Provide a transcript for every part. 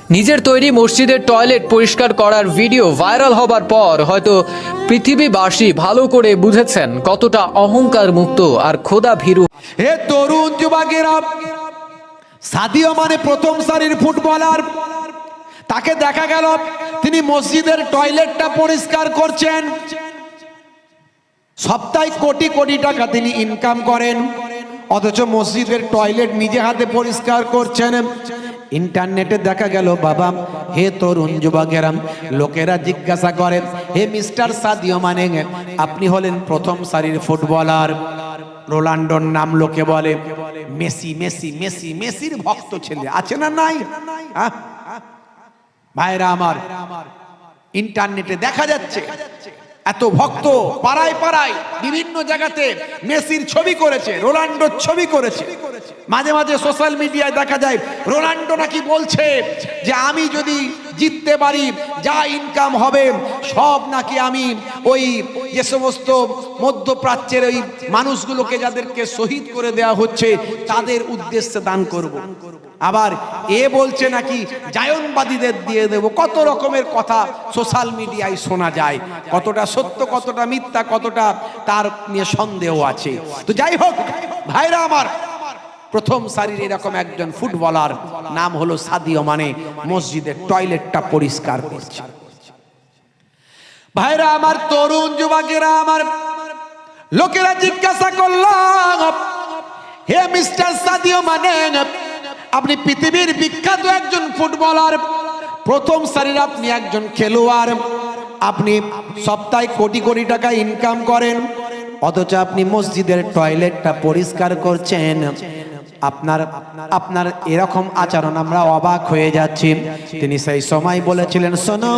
নিজের তৈরি মসজিদের টয়লেট পরিষ্কার করার ভিডিও ভাইরাল হবার পর হয়তো পৃথিবীবাসী ভালো করে বুঝেছেন কতটা অহংকার মুক্ত আর খোদা ভীরু। হে তরুণ যুবকেরা, সাদিও মানে প্রথম সারির ফুটবলার, তাকে দেখা গেল তিনি মসজিদের টয়লেটটা পরিষ্কার করছেন। সপ্তাহে কোটি কোটি টাকা তিনি ইনকাম করেন, অথচ মসজিদের টয়লেট নিজে হাতে পরিষ্কার করছেন। ইন্টারনেটে দেখা গেল বাবা, হে তরুণ যুবকেরা, লোকেরা জিজ্ঞাসা করেন, হে মিস্টার সাদিও মানে আপনি হলেন প্রথম সারির ফুটবলার, রোনাল্ডোর নাম লোকে বলে মেসি মেসি মেসি, মেসির ভক্ত ছেলে আছে না নাই? ভাইরা আমার, ইন্টারনেটে দেখা যাচ্ছে এত ভক্ত, পাড়ায় পাড়ায় বিভিন্ন জায়গাতে মেসির ছবি করেছে, রোনাল্ডোর ছবি করেছে। মাঝে মাঝে সোশ্যাল মিডিয়ায় দেখা যায় রোনাল্ডো নাকি বলছে যে আমি যদি জিততে পারি যা ইনকাম হবে সব নাকি আমি ওই যে সমস্ত মধ্যপ্রাচ্যের ওই মানুষগুলোকে যাদেরকে শহীদ করে দেওয়া হচ্ছে তাদের উদ্দেশ্যে দান করব। আবার এ বলছে নাকি জায়নবাদীদের দিয়ে দেব। কত রকমের কথা সোশ্যাল মিডিয়ায় শোনা যায়, কতটা সত্য কতটা মিথ্যা কতটা তার নিয়ে সন্দেহ আছে। তো যাই হোক ভাইরা আমার, প্রথম সারির এরকম একজন ফুটবলার নাম হলো সাদিও মানে, মসজিদের টয়লেটটা পরিষ্কার করছে। ভাইরা আমার, তরুণ যুবকেরা আমার, লোকেরা জিজ্ঞাসা করলো, হে মিস্টার সাদিও মানে আপনি পৃথিবীর বিখ্যাত একজন ফুটবলার, প্রথম সারির আপনি একজন খেলোয়াড়, আপনি সপ্তাহে কোটি কোটি টাকা ইনকাম করেন, অথচ আপনি মসজিদের টয়লেটটা পরিষ্কার করছেন। আপনার এরকম আচরণ আমরা অবাক হয়ে যাচ্ছি। তিনি সেই সময় বলেছিলেন, শোনো,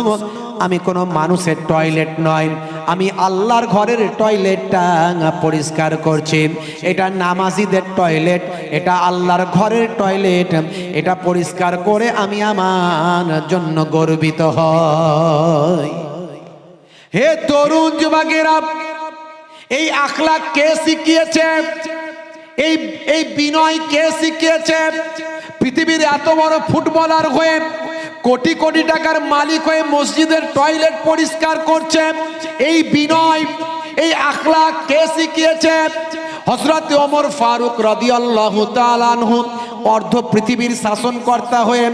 আমি কোনো মানুষের টয়লেট নয়, আমি আল্লাহর ঘরের টয়লেটটা পরিষ্কার করছি। এটা নামাজিদের টয়লেট, এটা আল্লাহর ঘরের টয়লেট, এটা পরিষ্কার করে আমি আমার জন্য গর্বিত হই। হে তরুণ যুবকেরা, এই আখলাক কে শিখিয়েছে? এই বিনয় কে শিখিয়েছে? পৃথিবীর এত বড় ফুটবলার হয়ে, কোটি কোটি টাকার মালিক হয়ে মসজিদের টয়লেট পরিষ্কার করছে, এই বিনয় এই আখলাক কে শিখিয়েছে? হযরত ওমর ফারুক রাদিয়াল্লাহু তাআলা আনহু অর্ধ পৃথিবীর শাসনকর্তা হয়ে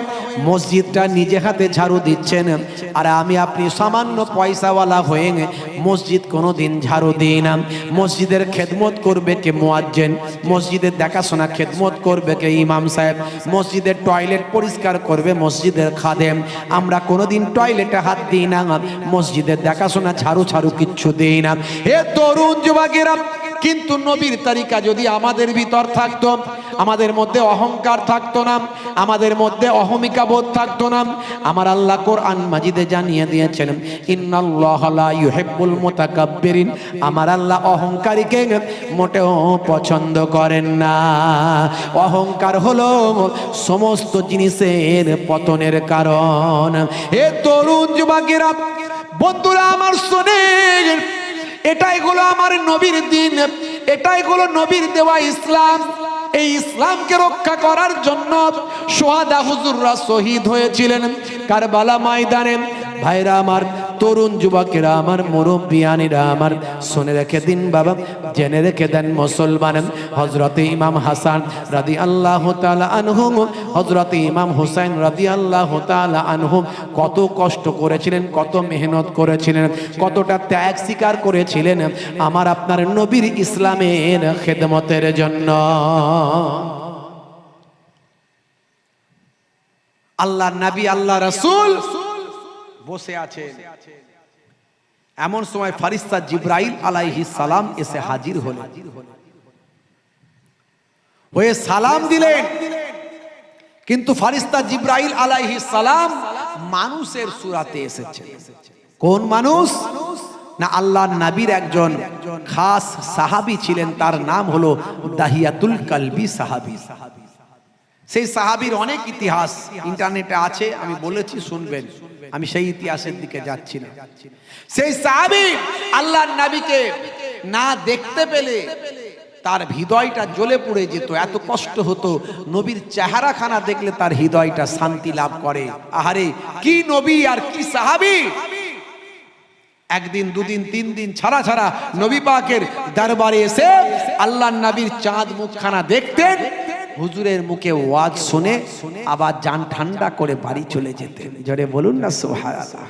মসজিদটা নিজে হাতে ঝাড়ু দিচ্ছেন, আর আমি আপনি সামান্য পয়সাওয়ালা হয়ে মসজিদ কোনোদিন ঝাড়ু দিই না। মসজিদের খেদমত করবে কে? মুয়াজ্জিন। মসজিদের দেখাশোনা খেদমত করবে কে? ইমাম সাহেব। মসজিদের টয়লেট পরিষ্কার করবে মসজিদের খাদেম। আমরা কোনোদিন টয়লেটে হাত দিই না, মসজিদের দেখাশোনা ঝাড়ু কিচ্ছু দিই না। হে তরুণ যুবকেরা, কিন্তু নবীর তরিকা যদি আমাদের ভিতর থাকতো, আমাদের মধ্যে অহংকার থাকতো না, আমাদের মধ্যে অহমিকা বোধ থাকতো না। আমার আল্লাহ কোরআন মাজিদে জানিয়ে দিয়েছেন, ইন্নাল্লাহা লা ইউহিব্বুল মুতাকাব্বিরিন, আমার আল্লাহ অহংকারীকে মোটেও পছন্দ করেন না। অহংকার হলো সমস্ত জিনিসের পতনের কারণ। হে তরুণ যুবকেরা, বন্ধুরা আমার, শোনেন, এটাই হলো আমার নবীর দিন, এটাই হলো নবীর দেওয়া ইসলাম। এই ইসলামকে রক্ষা করার জন্য সোহাদা হুজুররা শহীদ হয়েছিলেন কারবালা ময়দানে। ভাইরা আমার, তরুণ যুবকেরা আমার, মুরব্বিয়ানিরা আমার, শুনে রেখে দিন বাবা, জেনে রেখে দেন মুসলমান, হযরতে ইমাম হাসান রাদিয়াল্লাহু তাআলা আনহু, হযরতে ইমাম হুসাইন রাদিয়াল্লাহু তাআলা আনহু কত কষ্ট করেছিলেন, কত মেহনত করেছিলেন, কতটা ত্যাগ স্বীকার করেছিলেন আমার আপনার নবীর ইসলামের খেদমতের জন্য। আল্লাহ নবী, আল্লাহ রাসূল বসে আছেন, এমন সময় ফেরেশতা জিবরাইল আলাইহিস সালাম এসে হাজির হলেন, হয়ে সালাম দিলেন। কিন্তু ফেরেশতা জিবরাইল আলাইহিস সালাম মানুষের সূরাতে এসেছেন। কোন মানুষ? না, আল্লাহর নবীর একজন খাস সাহাবী ছিলেন, তার নাম হলো দাহিয়াতুল কালবি সাহাবী। সেই সাহাবীর অনেক ইতিহাস ইন্টারনেটে আছে, আমি বলেছি শুনবেন, আমি সেই ইতিহাসের দিকে যাচ্ছি না। সেই সাহাবী আল্লাহর নবীকে না দেখতে পেলে তার হৃদয়টা জ্বলে পুড়ে যেত, এত কষ্ট হতো। নবীর চেহারাখানা দেখলে তার হৃদয়টা শান্তি লাভ করে। আহারে কি নবী আর কি সাহাবী! একদিন দুদিন তিন দিন ছাড়া ছাড়া নবী পাকের দরবারে এসে আল্লাহর নবীর চাঁদ মুখখানা দেখতেন, হুজুরের মুখে ওয়াজ শুনে আবার জান ঠান্ডা করে বাড়ি চলে যেতেন। জোরে বলুন না সুবহানাল্লাহ।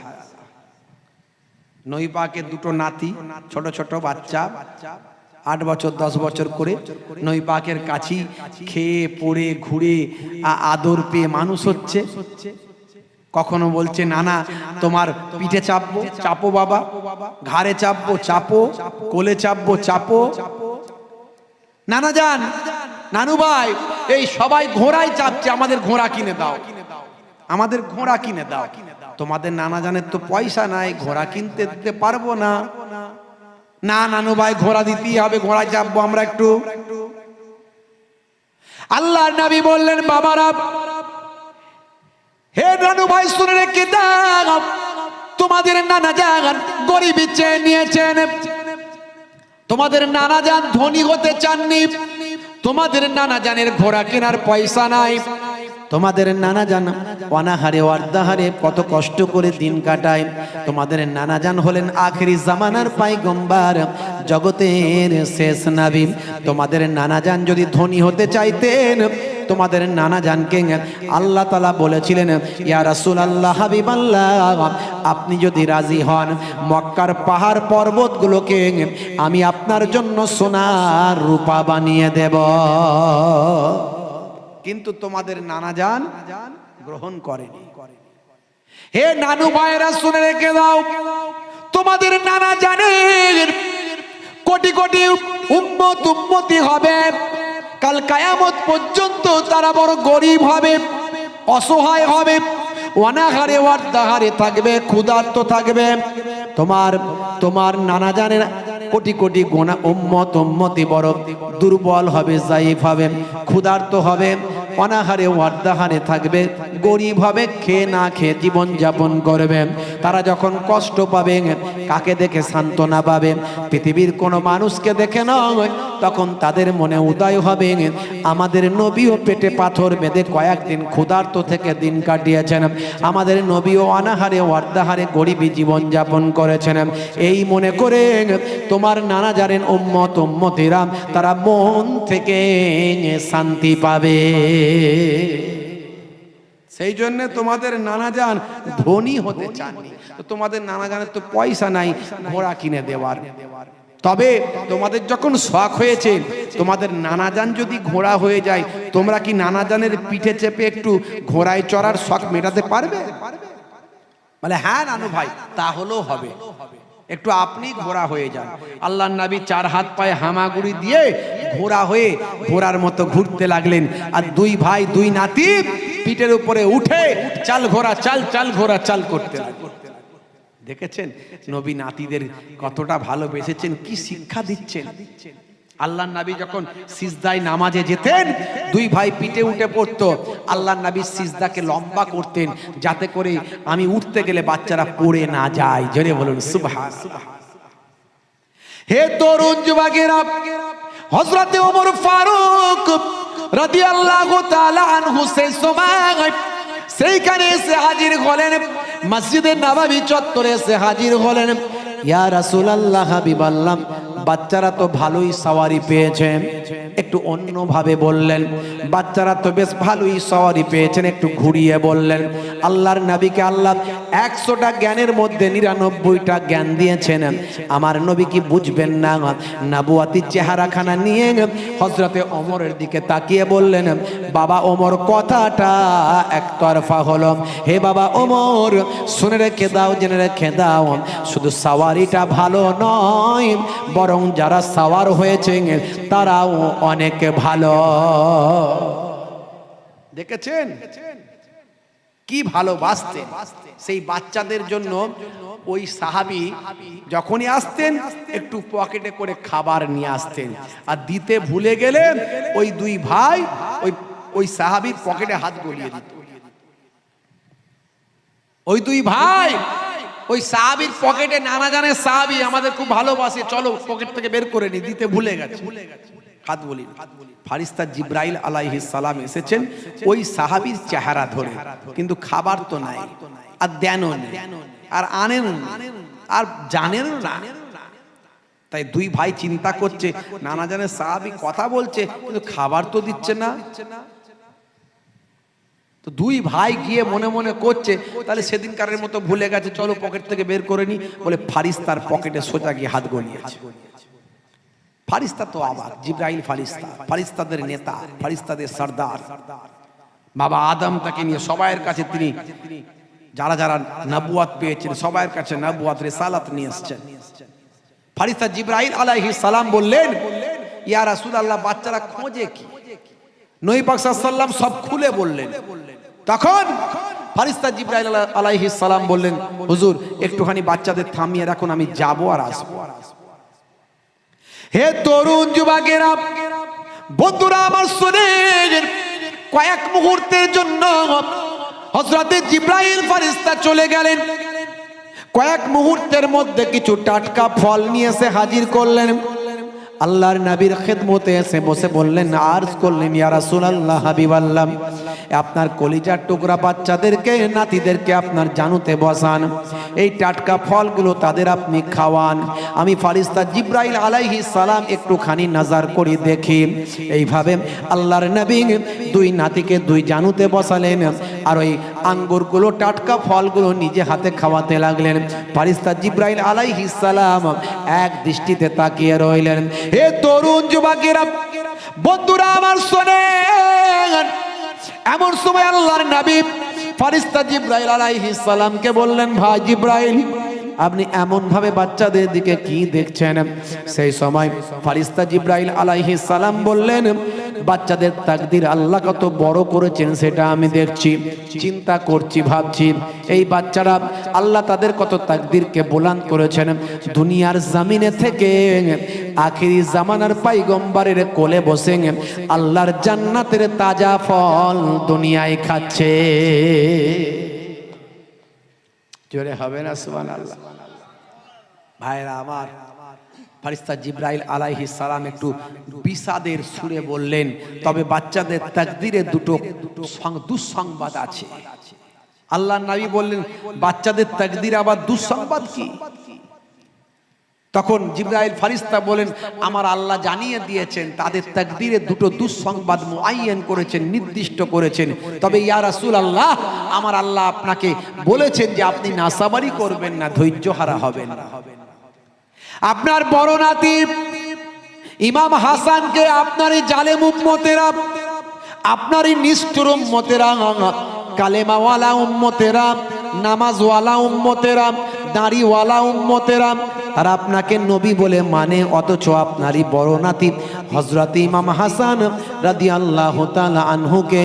নবী পাকের দুটো নাতি, ছোট ছোট বাচ্চা, 8 বছর 10 বছর করে নবী পাকের কাছে খেয়ে পড়ে ঘুরে আদর পেয়ে মানুষ হচ্ছে। কখনো বলছে নানা তোমার পিঠে চাপবো, চাপো বাবা, ঘাড়ে চাপবো, চাপো, কোলে চাপবো, চাপো। নানা যান, নানু ভাই, এই সবাই ঘোড়ায় চাপছে, আমাদের ঘোড়া কিনে দাও, আমাদের ঘোড়া কিনে দাও। তোমাদের নানা জানের তো পয়সা নাই, ঘোড়া কিনতে দিতে পারবো না। না নানু ভাই, ঘোড়া দিতেই হবে, ঘোড়ায় চাপবো আমরা একটু। আল্লাহর নবী বললেন বাবারা, হে নানু ভাই শুনে রেখে দাও, তোমাদের নানা যান গরিবী চেয়ে নিয়েছেন, তোমাদের নানা যান ধনী হতে চাননি, তোমাদের নানা জানের ঘোড়া কেনার পয়সা নাই, তোমাদের নানা জান অনাহারে ওয়ার্দাহারে কত কষ্ট করে দিন কাটায়। তোমাদের নানা জান হলেন আখেরি জামানার পয়গম্বর, জগতের শেষ নবী। তোমাদের নানা জান যদি ধনী হতে চাইতেন, তোমাদের নানা জানকে আল্লাহ তাআলা বলেছিলেন ইয়া রাসূলুল্লাহ হাবিবাল্লাহ, আপনি যদি রাজি হন মক্কার পাহাড় পর্বতগুলোকে আমি আপনার জন্য সোনার রূপা বানিয়ে দেব। কিন্তু তোমাদের নানা জান গ্রহণ করেনি। হে নানু ভাইরা শুনে রেখে দাও, তোমাদের নানা জানের কোটি কোটি উম্মত উম্মতি হবে, কাল কিয়ামত পর্যন্ত তারা বড় গরিব হবে, অসহায় হবে, অনাহারে ওয়ার্দাহারে থাকবে, ক্ষুধার্ত থাকবে। তোমার নানা জানের কোটি কোটি গোনা উম্মত উম্মতি বড় দুর্বল হবে, জাইফ হবে, ক্ষুধার্ত হবে, অনাহারে ওয়ার্দাহারে থাকবে, গরিব হবে, খেয়ে না খেয়ে জীবন যাপন করবে। তারা যখন কষ্ট পাবে কাকে দেখে সান্ত্বনা পাবে? পৃথিবীর কোনো মানুষকে দেখে নয়, তখন তাদের মনে উদয় হবে আমাদের নবীও পেটে পাথর বেঁধে কয়েকদিন ক্ষুধার্ত থেকে দিন কাটিয়েছেন, আমাদের নবীও অনাহারে ওয়ার্দাহারে গরিবী জীবন যাপন করেছেন। এই মনে করে তোমার নানা জানেন উম্মত উম্মতিরা তারা মন থেকে শান্তি পাবে। সেই জন্য তোমাদের নানা জান ধনী হতে চাননি, তো তোমাদের নানা জানের তো পয়সা নাই ঘোড়া কিনে দেওয়ার। তবে তোমাদের যখন শখ হয়েছে, তোমাদের নানা জান যদি ঘোড়া হয়ে যায়, তোমরা কি নানা জানের পিঠে চেপে একটু ঘোড়ায় চড়ার শখ মেটাতে পারবে? বলে হ্যাঁ নানু ভাই, তাহলেও হবে, একটু আপনি ঘোড়া হয়ে যান। আল্লাহর নবী 4 হাত পায়ে হামাগুড়ি দিয়ে ঘোড়া হয়ে ঘোড়ার মতো ঘুরতে লাগলেন, আর 2 ভাই 2 নাতি পিঠের উপরে উঠে চাল ঘোড়া চাল, চাল ঘোড়া চাল করতে লাগলেন। দেখেছেন নবী নাতিদের কতটা ভালোবেসেছেন, কি শিক্ষা দিচ্ছেন। আল্লাহর নবী যখন সিজদায় নামাজে যেতেন, 2 ভাই পিঠে উঠে পড়তো, আল্লাহর নবী সিজদাকে লম্বা করতেন যাতে করে আমি উঠতে গেলে বাচ্চারা পড়ে না যায়। জোরে বলুন সুবহানাল্লাহ। হে তরুণ যুবকেরা, হযরত ওমর ফারুক রাদিয়াল্লাহু তাআলা আনহু সেই সময় সেইখানে এসে হাজির হলেন, মসজিদে নববী চত্বরে এসে হাজির হলেন। ইয়া রাসূলুল্লাহ হাবিবাল্লাহ, বাচ্চারা তো ভালোই সওয়ারি পেয়েছে, একটু অন্যভাবে বললেন। বাচ্চারা তো বেশ ভালোই সওয়ারি পেয়েছেন, একটু ঘুরিয়ে বললেন। আল্লাহর নবীকে আল্লাহ 100টা জ্ঞানের মধ্যে 99টা জ্ঞান দিয়েছেন, আমার নবী কি বুঝবেন না? নবুয়াতি চেহারাখানা নিয়ে হযরতে ওমরের দিকে তাকিয়ে বললেন, বাবা ওমর কথাটা একতরফা হলো। হে বাবা ওমর, শুনে রেখে দাও, জেনে রেখে দাও, শুধু সওয়ারিটা ভালো নয়, বরং যারা সওয়ার হয়েছে তারাও অনেক ভালো। দেখেছেন কি ভালোবাসতেন সেই বাচ্চাদের জন্য। ওই সাহাবী যখনই আসতেন একটু পকেটে করে খাবার নিয়ে আসতেন, আর দিতে ভুলে গেলে ওই 2 ভাই ওই সাহাবীর পকেটে হাত গলিয়ে দিত। ওই 2 ভাই ওই সাহাবীর পকেটে নানা জানের সাহাবী আমাদের খুব ভালোবাসে, চলো পকেট থেকে বের করে নি, দিতে ভুলে গেছে, হাত বলি। ফারিস্তা জিব্রাইল আলাইহিস সালাম এসেছেন ওই সাহাবীর চেহারা ধরে, কিন্তু খাবার তো নাই, আর দেনও নেই, আর আনেন আর জানেন না। তাই দুই ভাই চিন্তা করছে, নানা জানের সাহাবী কথা বলছে কিন্তু খাবার তো দিচ্ছে না। তো দুই ভাই গিয়ে মনে মনে করছে তাহলে সেদিনকারের মতো ভুলে গেছে, চলো পকেট থেকে বের করে নি, বলে ফারিস্তার পকেটে সোজা গিয়ে হাত গলিয়েছে। ফারিস্তা তো আবার জিব্রাইল ফারিস্তা, ফারিস্তাদের নেতা, ফারিস্তাদের সর্দার, বাবা আদম তাকে নিয়ে সবাইয়ের কাছে তিনি যারা যারা নবুয়াত পেয়েছেন সবাইয়ের কাছে নবুয়াত রিসালাত নিয়ে এসেছেন। ফারিস্তা জিব্রাইল আলাইহিস সালাম বললেন, ইয়া রাসূলুল্লাহ, বাচ্চারা খোঁজে কি? নবী পাক সাল্লাল্লাহু আলাইহি ওয়াসাল্লাম সব খুলে বললেন। তখন ফারিস্তা জিব্রাইল আলাইহিস সালাম বললেন, হুজুর একটুখানি বাচ্চাদের থামিয়ে রাখুন, আমি যাব আর আসবো। হে তরুণ যুবকেরা, বন্ধুরা আমার শুনেন, কয়েক মুহূর্তের জন্য হযরতে জিব্রাইল ফারিস্তা চলে গেলেন। কয়েক মুহূর্তের মধ্যে কিছু টাটকা ফল নিয়ে এসে হাজির করলেন। আল্লাহর নবীর খেদমতে এসে বসে বললেন, আরজ করলেন, ইয়া রাসূলুল্লাহ, হাবিবাল্লাহ, আপনার কলিজার টুকরা বাচ্চাদেরকে, নাতিদেরকে আপনার জানুতে বসান, এই টাটকা ফলগুলো তাদের আপনি খাওয়ান। আমি ফারিস্তা জিব্রাইল আলাইহিস সালাম একটুখানি নজর করি দেখি। এইভাবে আল্লাহর নবী দুই নাতিকে দুই জানুতে বসালেন, আর ওই আঙ্গুরগুলো, টাটকা ফলগুলো নিজে হাতে খাওয়াতে লাগলেন। ফারিস্তা জিব্রাইল আলাইহিস সালাম এক দৃষ্টিতে তাকিয়ে রইলেন। হে তরুণ যুবকেরা, বন্ধুরা আমার শোনেন, এমন সময় আল্লাহর নবী ফারিস্তা জিব্রাইল আলাইহিস সালামকে বললেন, ভাই জিব্রাইল, আপনি এমন ভাবে বাচ্চাদের দিকে কি দেখছেন? সেই সময় ফারিস্তা জিব্রাইল আলাইহিস সালাম বললেন, বাচ্চাদের তাকদীর আল্লাহ কত বড় করেছেন সেটা আমি দেখছি, চিন্তা করছি, ভাবছি এই বাচ্চারা আল্লাহ তাদের কত তাকদীরকে বুলান্দ করেছেন। দুনিয়ার জমিনে থেকে আখিরি জামানার পয়গম্বরের কোলে বসে আল্লাহর জান্নাতের তাজা ফল দুনিয়ায় খাচ্ছে। জোরে হবে না সুবহানাল্লাহ? ভাইরা আমার, ফারিস্তা জিব্রাইল আলাইহিস সালাম একটু বিষাদের সুরে বললেন, তবে বাচ্চাদের তাকদীরে দুটো দুঃসংবাদ আছে। আল্লাহর নবী বললেন, বাচ্চাদের তাকদীরে আবার দুঃসংবাদ কি? তখন জিব্রাইল ফারিস্তা বলেন, আমার আল্লাহ জানিয়ে দিয়েছেন, তাদের তাকদীরে দুটো দুঃসংবাদ মুআয়্যান করেছেন, নির্দিষ্ট করেছেন। তবে ইয়া রাসূলুল্লাহ, আমার আল্লাহ আপনাকে বলেছেন যে আপনি নাসাবারি করবেন না, ধৈর্যহারা হবেন না। আপনার বড় নাতি ইমাম হাসানকে আপনারই জালেম উম্মতেরা, আপনারই নিষ্ঠুর উম্মতেরা, কালেমাওয়ালা উম্মতেরা, নামাজওয়ালা উম্মতেরা, দাড়িওয়ালা উম্মতেরা আর আপনাকে নবী বলে মানে, অথচ আপনারই বড় নাতি হযরত ইমাম হাসান রাদিয়াল্লাহু তাআলা আনহুকে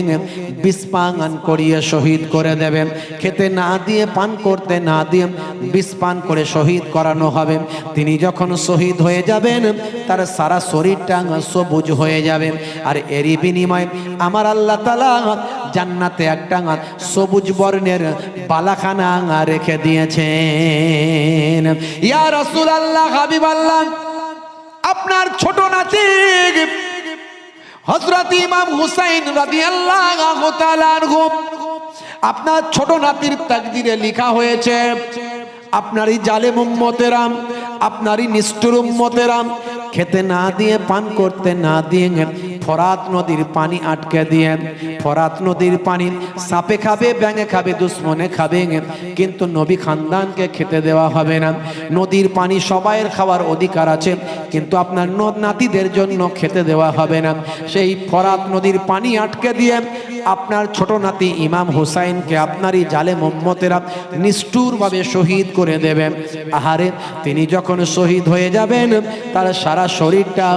বিষ পান করিয়ে শহীদ করে দেবেন। খেতে না দিয়ে, পান করতে না দিয়ে বিষ পান করে শহীদ করানো হবে। তিনি যখন শহীদ হয়ে যাবেন, তার সারা শরীরটা সবুজ হয়ে যাবে। আর এরই বিনিময়ে আমার আল্লাহ তাআলা জান্নাতে একটা সবুজ বর্ণের বালাখানা রেখে দিয়েছেন। ইয়া রাসূলুল্লাহ, হাবিবাল্লাহ, আপনার ছোট নাতি হযরত ইমাম হুসাইন রাদিয়াল্লাহু তাআলা আনহু, আপনার ছোট নাতির তাকদীরে লেখা হয়েছে, আপনারই জালেম উম্মতেরা, আপনারই নিষ্ঠুর উম্মতেরা খেতে না দিয়ে, পান করতে না দিয়ে ফরাত নদীর পানি আটকে দিয়ে, ফরাত নদীর পানি সাপে খাবে, ব্যাঙে খাবে, দুশ্মনে খাবে, কিন্তু নবী খানদানকে খেতে দেওয়া হবে না। নদীর পানি সবাইয়ের খাওয়ার অধিকার আছে, কিন্তু আপনার নাতিদের জন্য খেতে দেওয়া হবে না। সেই ফরাত নদীর পানি আটকে দিয়ে আপনার ছোট নাতি ইমাম হুসাইনকে আপনারই জালেম উম্মতেরা নিষ্ঠুরভাবে শহীদ করে দেবেন। আহারে, তিনি যখন শহীদ হয়ে যাবেন, তার সারা শরীরটা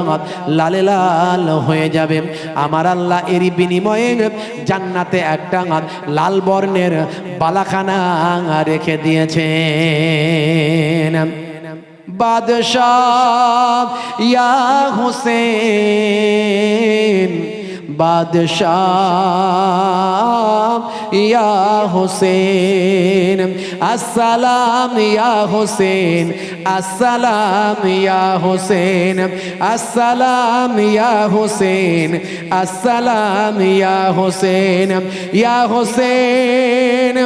লালে লাল হয়ে যাবে। আমার আল্লাহ এরই বিনিময়ে জান্নাতে একটা লাল বর্ণের বালাখানা রেখে দিয়েছেন। বাদশাহ ইয়া হুসেন, बादशाह या हुसैन, अस्सलाम या हुसैन, अस्सलाम या हुसैन, अस्सलाम या हुसैन, अस्सलाम या हुसैन, या हुसैन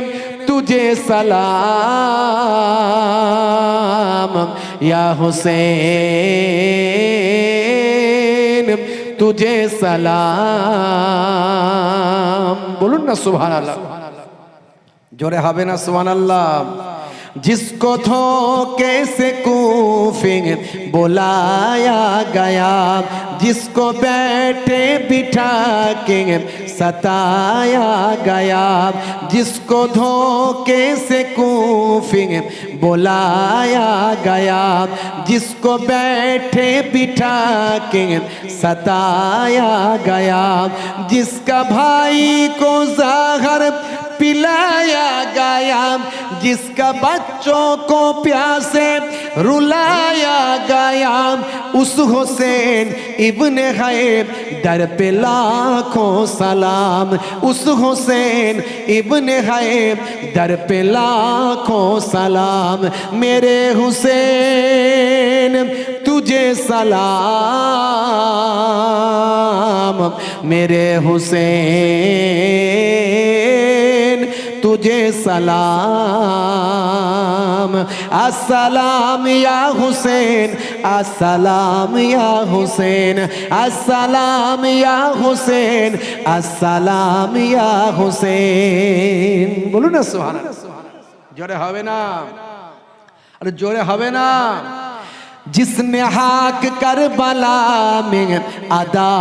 तुझे सलाम, या हुसैन तुझे सलाम। बोलून ना सुभान अल्लाह, जोरे হবে না सुभान अल्लाह। जिसको धोखे से कूफे बुलाया गया, जिसको बैठे बिठा के सताया गया, जिसको धोखे से कूफे बुलाया गया, जिसको बैठे बिठा के सताया गया, जिसका भाई को ज़हर पिलाया गया, जिसका बच्चों को प्यासे रुलाया गया, उस हुसैन इब्ने गैब दर पे लाखों सलाम, उस हुसैन इब्ने गैब दर पे लाखों सलाम। मेरे हुसैन तुझे सलाम, मेरे हुसैन तुझे सलाम। अस्सलाम या हुसैन, अस्सलाम या हुसैन, अस्सलाम या हुसैन, अस्सलाम या हुसैन। बोलो ना सुभान अल्लाह। जोरे হবে না, अरे जोरे হবে না। जिसने हाक करबला में अदा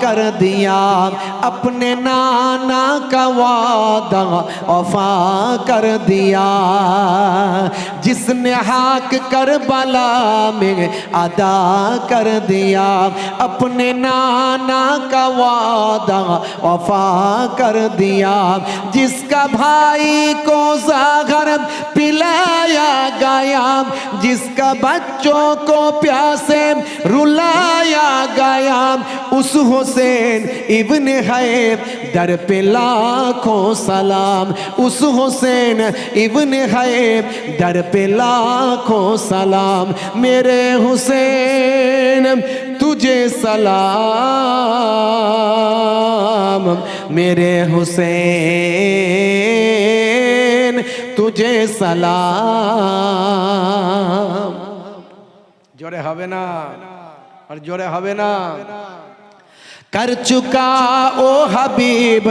कर दिया, अपने नाना का वादा वफा कर दिया, जिसने हाक करबला में अदा कर दिया, अपने नाना का वादा वफा कर दिया, जिसका भाई को ज़हर पिलाया गया, जिसका बच्चों को प्यासे रुलाया गया, उस हुसैन इब्ने गैब दर पे लाखों सलाम, उस हुसैन इब्ने गैब दर पे लाखों सलाम। मेरे हुसैन तुझे सलाम, मेरे हुसैन तुझे सलाम। जोरे হবে না, और जोरे হবে না। कर चुका ओ हबीब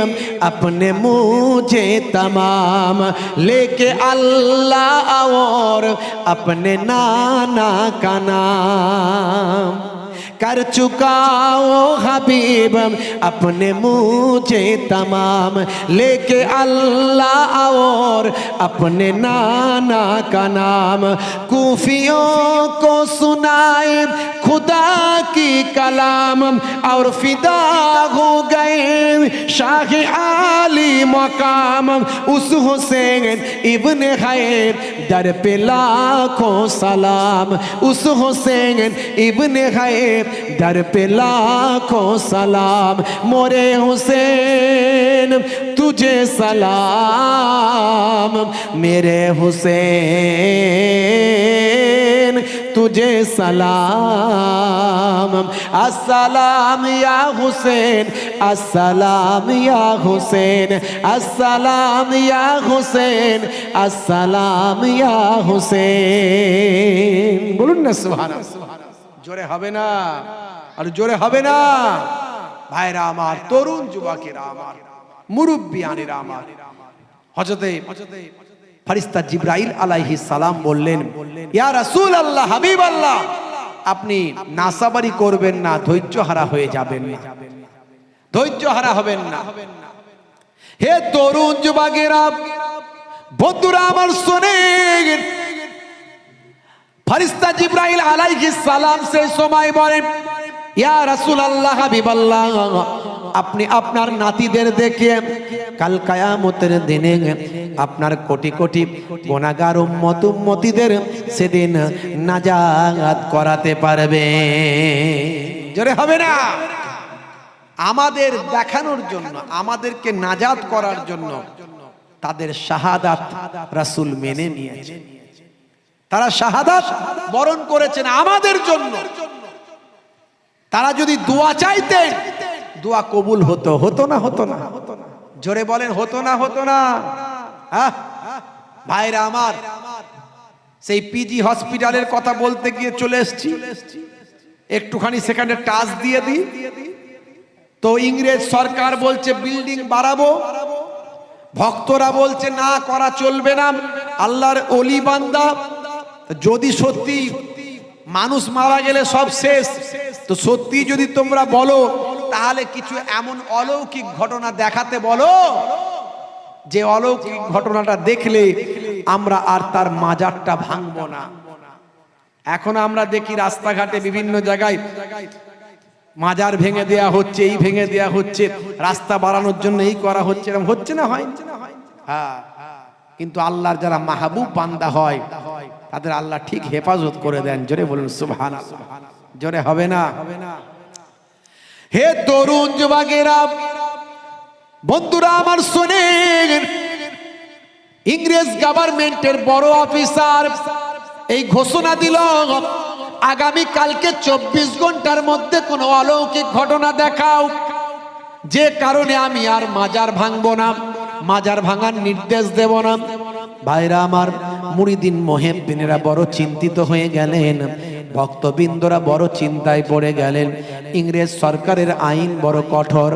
अपने मुझे तमाम, लेके अल्लाह और अपने नाना का नाम। कर चुका ओ हबीब अपने मुझे तमाम, लेके अल्लाह और अपने नाना का नाम। कूफियों को सुनाए खुदा की कलाम, और फिदा हो गए शाह आली मकाम, उस हुसैन इब्ने गैब दर पे लाखों सलाम, उस हुसैन इब्ने गैब दर पे लाखों सलाम। मोरे हुसैन तुझे सलाम, मेरे हुसैन तुझे सलाम। अस्सलाम या हुसैन, अस्सलाम या हुसैन, अस्सलाम या हुसैन, अस्सलाम या हुसैन। बोलুন না সুবহান আল্লাহ। जोरे হবে না, আর जोरे হবে না। ভাইরা আমার, তরুণ যুবকেরা আমার, মুরব্বিয়ানেরা আমার, হযরতে ফেরেশতা জিবরাইল আলাইহিস সালাম বললেন, ইয়া রাসূলুল্লাহ, হাবিবাল্লাহ, আপনি নাসাবারি করবেন না, ধৈর্য হারা হয়ে যাবেন না, ধৈর্য হারা হবেন না। হে তরুণ যুবকেরা, বন্ধুরা আমার শুনেন, ফেরেশতা জিবরাইল আলাইহিস সালাম সেই সময় বলেন, ইয়া রাসূলুল্লাহ, হাবিবাল্লাহ, আপনি আপনার নাতিদের দেখে কাল কিয়ামতের দিনে আপনার কোটি কোটি গুনাহগার উম্মত উম্মতিদের সেদিন নাজাত করাতে পারবে। জোরে হবে না, আমাদের দেখানোর জন্য, আমাদেরকে নাজাত করার জন্য তাদের শাহাদাত রাসূল মেনে নিয়েছেন। তারা শাহাদাত বরণ করেছেন আমাদের জন্য। তারা যদি দোয়া চাইতেন, দোয়া কবুল হতো, হতো না? হতো না? জোরে বলেন, হতো না? হতো না? হ্যাঁ ভাইরা আমার, সেই পিজি হসপিটালের কথা বলতে গিয়ে চলে এসেছি, একটুখানি সেখানে টাচ দিয়ে দিই তো ইংরেজ সরকার বলছে বিল্ডিং বাড়াবো, ভক্তরা বলছে না করা চলবে না, আল্লাহর ওলি বান্দা যদি সত্যি মানুষ মারা গেলে সব শেষ, তো সত্যি যদি তোমরা বলো তাহলে কিছু এমন অলৌকিক ঘটনা দেখাতে বলো যে অলৌকিক ঘটনাটা দেখলে আমরা আর তার মাজারটা ভাঙবো না। এখন আমরা দেখি রাস্তাঘাটে বিভিন্ন জায়গায় মাজার ভেঙে দেয়া হচ্ছে, এই ভেঙে দেয়া হচ্ছে, রাস্তা বাড়ানোর জন্য এই করা হচ্ছে, এরকম হচ্ছে না? হয় হ্যাঁ। কিন্তু আল্লাহর যারা মাহবুব বান্দা হয় তাদের আল্লাহ ঠিক হেফাজত করে দেন। জোরে বলুন সুবহানাল্লাহ। জোরে হবে না? হে তরুণ যুবকেরা, বন্ধুরা আমার শোনেন, ইংরেজ গভর্নমেন্টের বড় অফিসার এই ঘোষণা দিল আগামী কালকে 24 ঘন্টার মধ্যে কোনো অলৌকিক ঘটনা দেখাও যে কারণে আমি আর মাজার ভাঙবো না, মাজার ভাঙার নির্দেশ দেব না। ভাইরা আমার, মুরিদিন মুহিব্বিনেরা বড় চিন্তিত হয়ে গেলেন, ভক্তবৃন্দরা বড় চিন্তায় পড়ে গেলেন। ইংরেজ সরকারের আইন বড় কঠোর,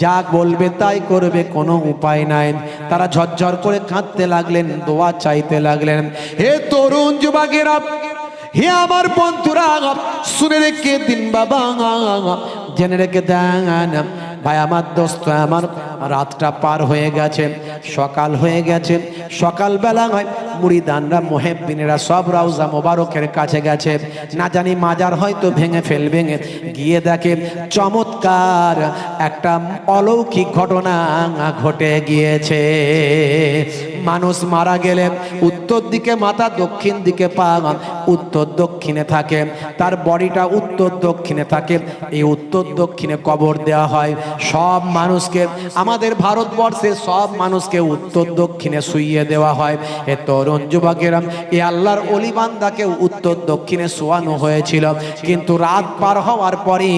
যা বলবে তাই করবে, কোনো উপায় নাই। তারা ঝরঝর করে কাঁদতে লাগলেন, দোয়া চাইতে লাগলেন। হে তরুণ যুবকেরা, হে আমার বন্ধুরা, শুনে রেখে দিন বাবা, জেনে রেখে দেন ভাই আমার, দোস্ত আমার, রাতটা পার হয়ে গেছে, সকাল হয়ে গেছে। সকালবেলা মুরিদানরা মুহিব্বিনেরা সব রওজা মোবারকের কাছে গেছে, না জানি মাজার হয়তো ভেঙে ফেলবে। গিয়ে দেখে চমৎকার একটা অলৌকিক ঘটনা ঘটে গিয়েছে। মানুষ মারা গেলে উত্তর দিকে মাথা, দক্ষিণ দিকে পা, উত্তর দক্ষিণে থাকে, তার বডিটা উত্তর দক্ষিণে থাকে। এই উত্তর দক্ষিণে কবর দেওয়া হয় সব মানুষকে, আমাদের ভারতবর্ষের সব মানুষকে উত্তর দক্ষিণে শুইয়ে দেওয়া হয়। এ তরুণ যুবকেরা, এ আল্লাহর ওলি বান্দাকে উত্তর দক্ষিণে শোয়ানো হয়েছিল, কিন্তু রাত পার হওয়ার পরে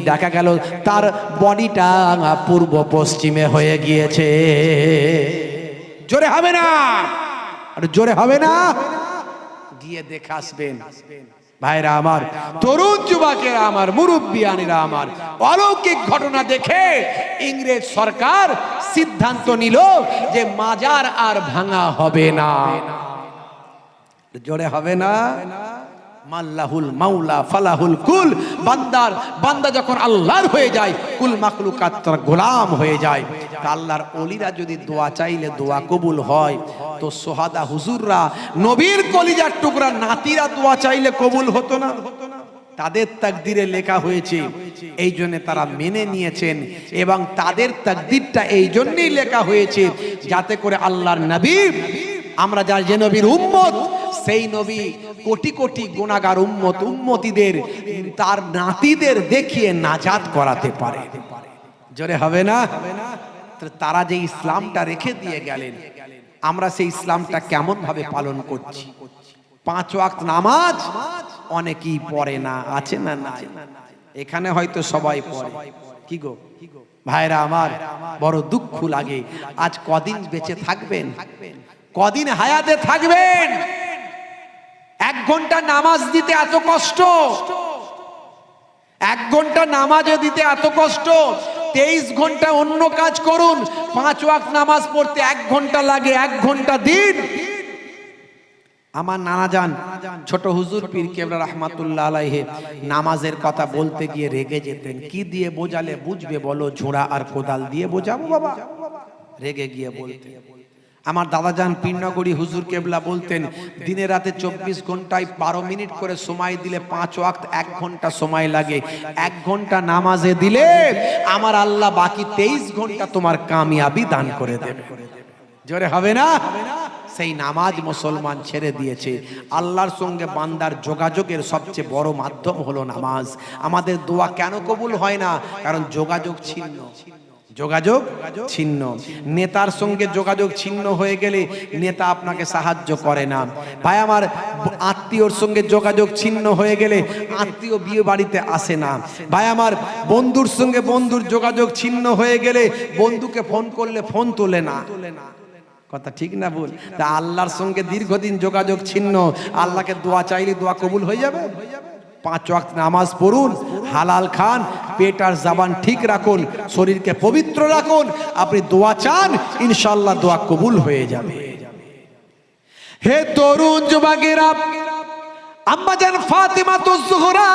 দেখা গেল তার বডিটা পূর্ব পশ্চিমে হয়ে গিয়েছে। জোরে হবে না? আর জোরে হবে না? গিয়ে দেখে আসবেন ভাইরা আমার, তরুণ যুবকেরা আমার, মুরব্বিয়ানেরা আমার, অলৌকিক ঘটনা দেখে ইংরেজ সরকার সিদ্ধান্ত নিল যে মাজার আর ভাঙা হবে না। জোরে হবে না? মাল্লাহুল মাওলা ফালাহুল কুল, বান্দা যখন আল্লাহর হয়ে যায়, কুল মাখলুকাত তার গোলাম হয়ে যায়। তা আল্লাহর ওলিরা যদি দোয়া চাইলে দোয়া কবুল হয়, তো সোহাদা হুজুররা, নবীর কলিজার টুকরা নাতিরা দোয়া চাইলে কবুল হতো না? তাদের তাকদিরে লেখা হয়েছে, এই জন্য তারা মেনে নিয়েছেন, এবং তাদের তাকদিরটা এই জন্যই লেখা হয়েছে যাতে করে আল্লাহর নবী, আমরা যার যে নবীর উম্মত, সেই নবী কোটি কোটি গুনাহগার উম্মতিদের তার নাতিদের দেখিয়ে নাজাত করাতে পারে। জোরে হবে না? তারা যে ইসলামটা রেখে দিয়ে গেলেন, আমরা সেই ইসলামটা কেমন ভাবে পালন করছি? 5 ওয়াক্ত নামাজ অনেকেই পড়ে না, আছে না? নাই। এখানে হয়তো সবাই পড়ে। কি গো ভাইরা আমার, বড় দুঃখ লাগে। আজ কদিন বেঁচে থাকবেন, কদিন হায়াতে থাকবেন, 1 ঘন্টা নামাজ দিতে এত কষ্ট, 1 ঘন্টা নামাজে দিতে এত কষ্ট। 23 ঘন্টা অন্য কাজ করুন, 5 ওয়াক্ত নামাজ পড়তে 1 ঘন্টা লাগে, 1 ঘন্টা দিন। আমার নানা জান ছোট হুজুর পীর কেবলা রাহমাতুল্লাহ আলাইহি নামাজের কথা বলতে গিয়ে রেগে যেতেন। কি দিয়ে বোঝালে বুঝবে বলো? ঝোড়া আর কোদাল দিয়ে বোঝাবো বাবা? রেগে গিয়ে বলতে। আমার দাদাজান পীরনগরী হুজুর কেবলা বলতেন, দিনে রাতে 24 ঘন্টায় 12 মিনিট করে সময় দিলে 5 ওয়াক্ত 1 ঘন্টা সময় লাগে। 1 ঘন্টা নামাজে দিলে আমার আল্লাহ বাকি 23 ঘন্টা তোমার কামিয়াবি দান করে দেবে। জোরে হবে না? সেই নামাজ মুসলমান ছেড়ে দিয়েছে। আল্লাহর সঙ্গে বান্দার যোগাযোগের সবচেয়ে বড় মাধ্যম হলো নামাজ। আমাদের দোয়া কেন কবুল হয় না? কারণ যোগাযোগ ছিন্ন। যোগাযোগ ছিন্ন। নেতার সঙ্গে যোগাযোগ ছিন্ন হয়ে গেলে নেতা আপনাকে সাহায্য করে না। ভাই আমার, আত্মীয়র সঙ্গে যোগাযোগ ছিন্ন হয়ে গেলে আত্মীয় বিয়ে বাড়িতে আসে না। ভাই আমার, বন্ধুর সঙ্গে বন্ধুর যোগাযোগ ছিন্ন হয়ে গেলে বন্ধুকে ফোন করলে ফোন তোলে না। কথা ঠিক না ভুল? তা আল্লাহর সঙ্গে দীর্ঘদিন যোগাযোগ ছিন্ন, আল্লাহকে দোয়া চাইলে দোয়া কবুল হয়ে যাবে? 5 ওয়াক্ত নামাজ পড়ুন, হালাল খান, পেট আর জবান ঠিক রাখুন, শরীরকে পবিত্র রাখুন, আপনি দোয়া চান, ইনশাআল্লাহ দোয়া কবুল হয়ে যাবে। হে তরুণ যুবকেরা, আম্মা জান ফাতিমাতুজ জোহরা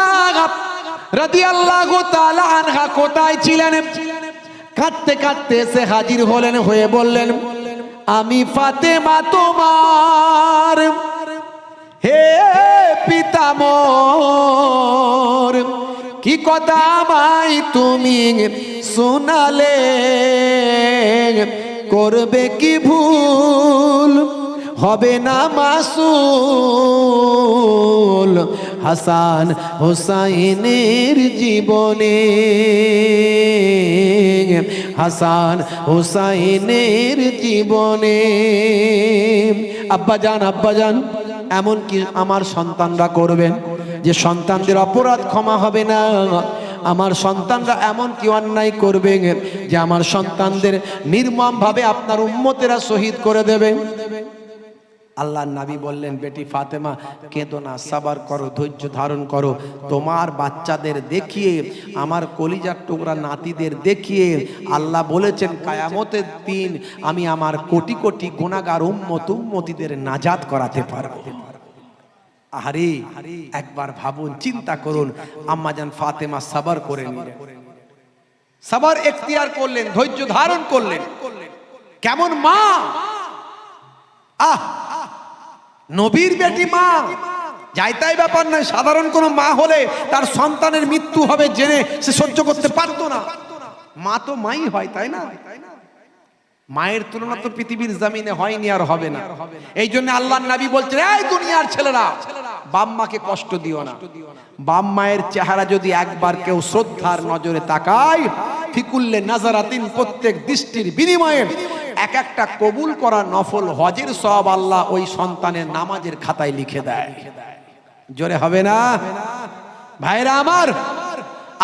রাদিয়াল্লাহু তাআলা আনহা কোথায় ছিলেন? কাঁদতে কাঁদতে এসে হাজির হলেন, হয়ে বললেন, আমি ফাতেমা তোমার, হে পিতামর, কি কথা আমায় তুমি শোনালে, করবে কি ভুল, হবে না মাসুল হাসান হুসাইনের জীবনে, হাসান হুসাইনের জীবনে। আব্বাজান, আব্বাজান, এমন কি আমার সন্তানরা করবেন যে সন্তানদের অপরাধ ক্ষমা হবে না? আমার সন্তানরা এমন কি অন্যায় করবে যে আমার সন্তানদের নির্মমভাবে আপনার উম্মতেরা শহীদ করে দেবে? আল্লাহর নবী বললেন, বেটি ফাতেমা কেঁদো না, সাবার করো, ধৈর্য ধারণ করো। তোমার বাচ্চাদের দেখিয়ে, আমার কলিজার টুকরা নাতিদের দেখিয়ে আল্লাহ বলেছেন কিয়ামতের দিন আমি আমার কোটি কোটি গুনাহগার উম্মতিদের নাজাত করাতে পারবো। আরে একবার ভাবুন, চিন্তা করুন, আম্মাজান ফাতেমা সাবার করে নিলেন, সাবার এখতিয়ার করলেন, ধৈর্য ধারণ করলেন। কেমন মা! নবীর বেটি মা, যাইতাই ব্যাপার নয়। সাধারণ কোন মা হলে তার সন্তানের মৃত্যু হবে জেনে সে সহ্য করতে পারতো না। মা তো মাই হয়, তাই না? মায়ের তুলনা তো পৃথিবীর জমিনে হয়নি আর হবে না। এই জন্য আল্লাহর নবী বলছেন, এই দুনিয়ার ছেলেরা, বাপ মাকে কষ্ট দিও না। বাপ মায়ের চেহারা যদি একবার কেউ শ্রদ্ধার নজরে তাকায়, ফিকুল্লে নাজারাতিন, প্রত্যেক দৃষ্টির বিনিময়ে এক একটা কবুল করা নফল হজের সওয়াব আল্লাহ ওই সন্তানের নামাজের খাতায় লিখে দেয়। জোরে হবে না ভাইরা আমার?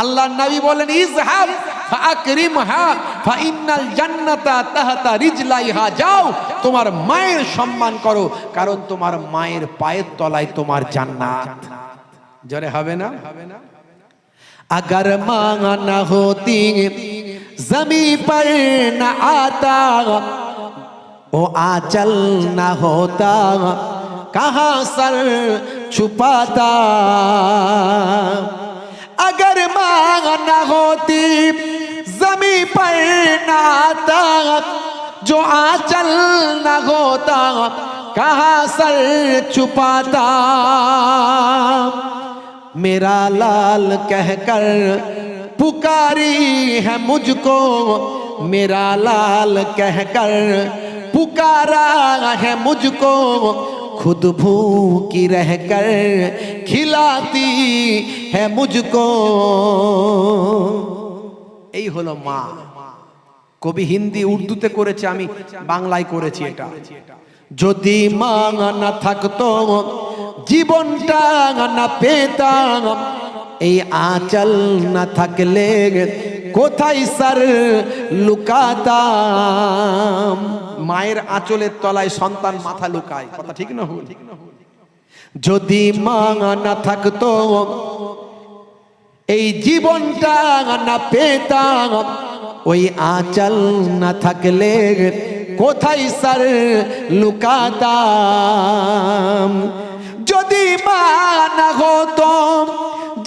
আল্লাহর নবী বলেন, ইজহাব ফাকরিমহা ফাইন্নাল জান্নাতা তাহতা রিজলাইহা, যাও তোমার মায়ের সম্মান করো, কারণ তোমার মায়ের পায়ের তলায় তোমার জান্নাত। জোরে হবে না? अगर मांग न होती जमी पर न आता, ओ आंचल न होता कहाँ सर छुपाता। अगर मांग न होती जमी पर न आता, जो आंचल न होता कहाँ सर छुपाता। मेरा लाल कहकर पुकारी है मुझको, मेरा लाल कहकर पुकारा है मुझको, खुद भूखी रहकर खिलाती है मुझको। এই হলো মা। কবি হিন্দি উর্দুতে করেছে, আমি বাংলায় করেছি এটা। যদি মা না থাকতো, জীবনটা না পেতাম, এই আঁচল না থাকলে কোথায় স্যার লুকাতাম। মায়ের আঁচলের তলায় সন্তান মাথা লুকায়, কথা ঠিক না ভুল? যদি মা না থাকতো, এই জীবনটা না পেতাম, ওই আঁচল না থাকলে কোথায় স্যার লুকাতাম। যদি মা না হতো,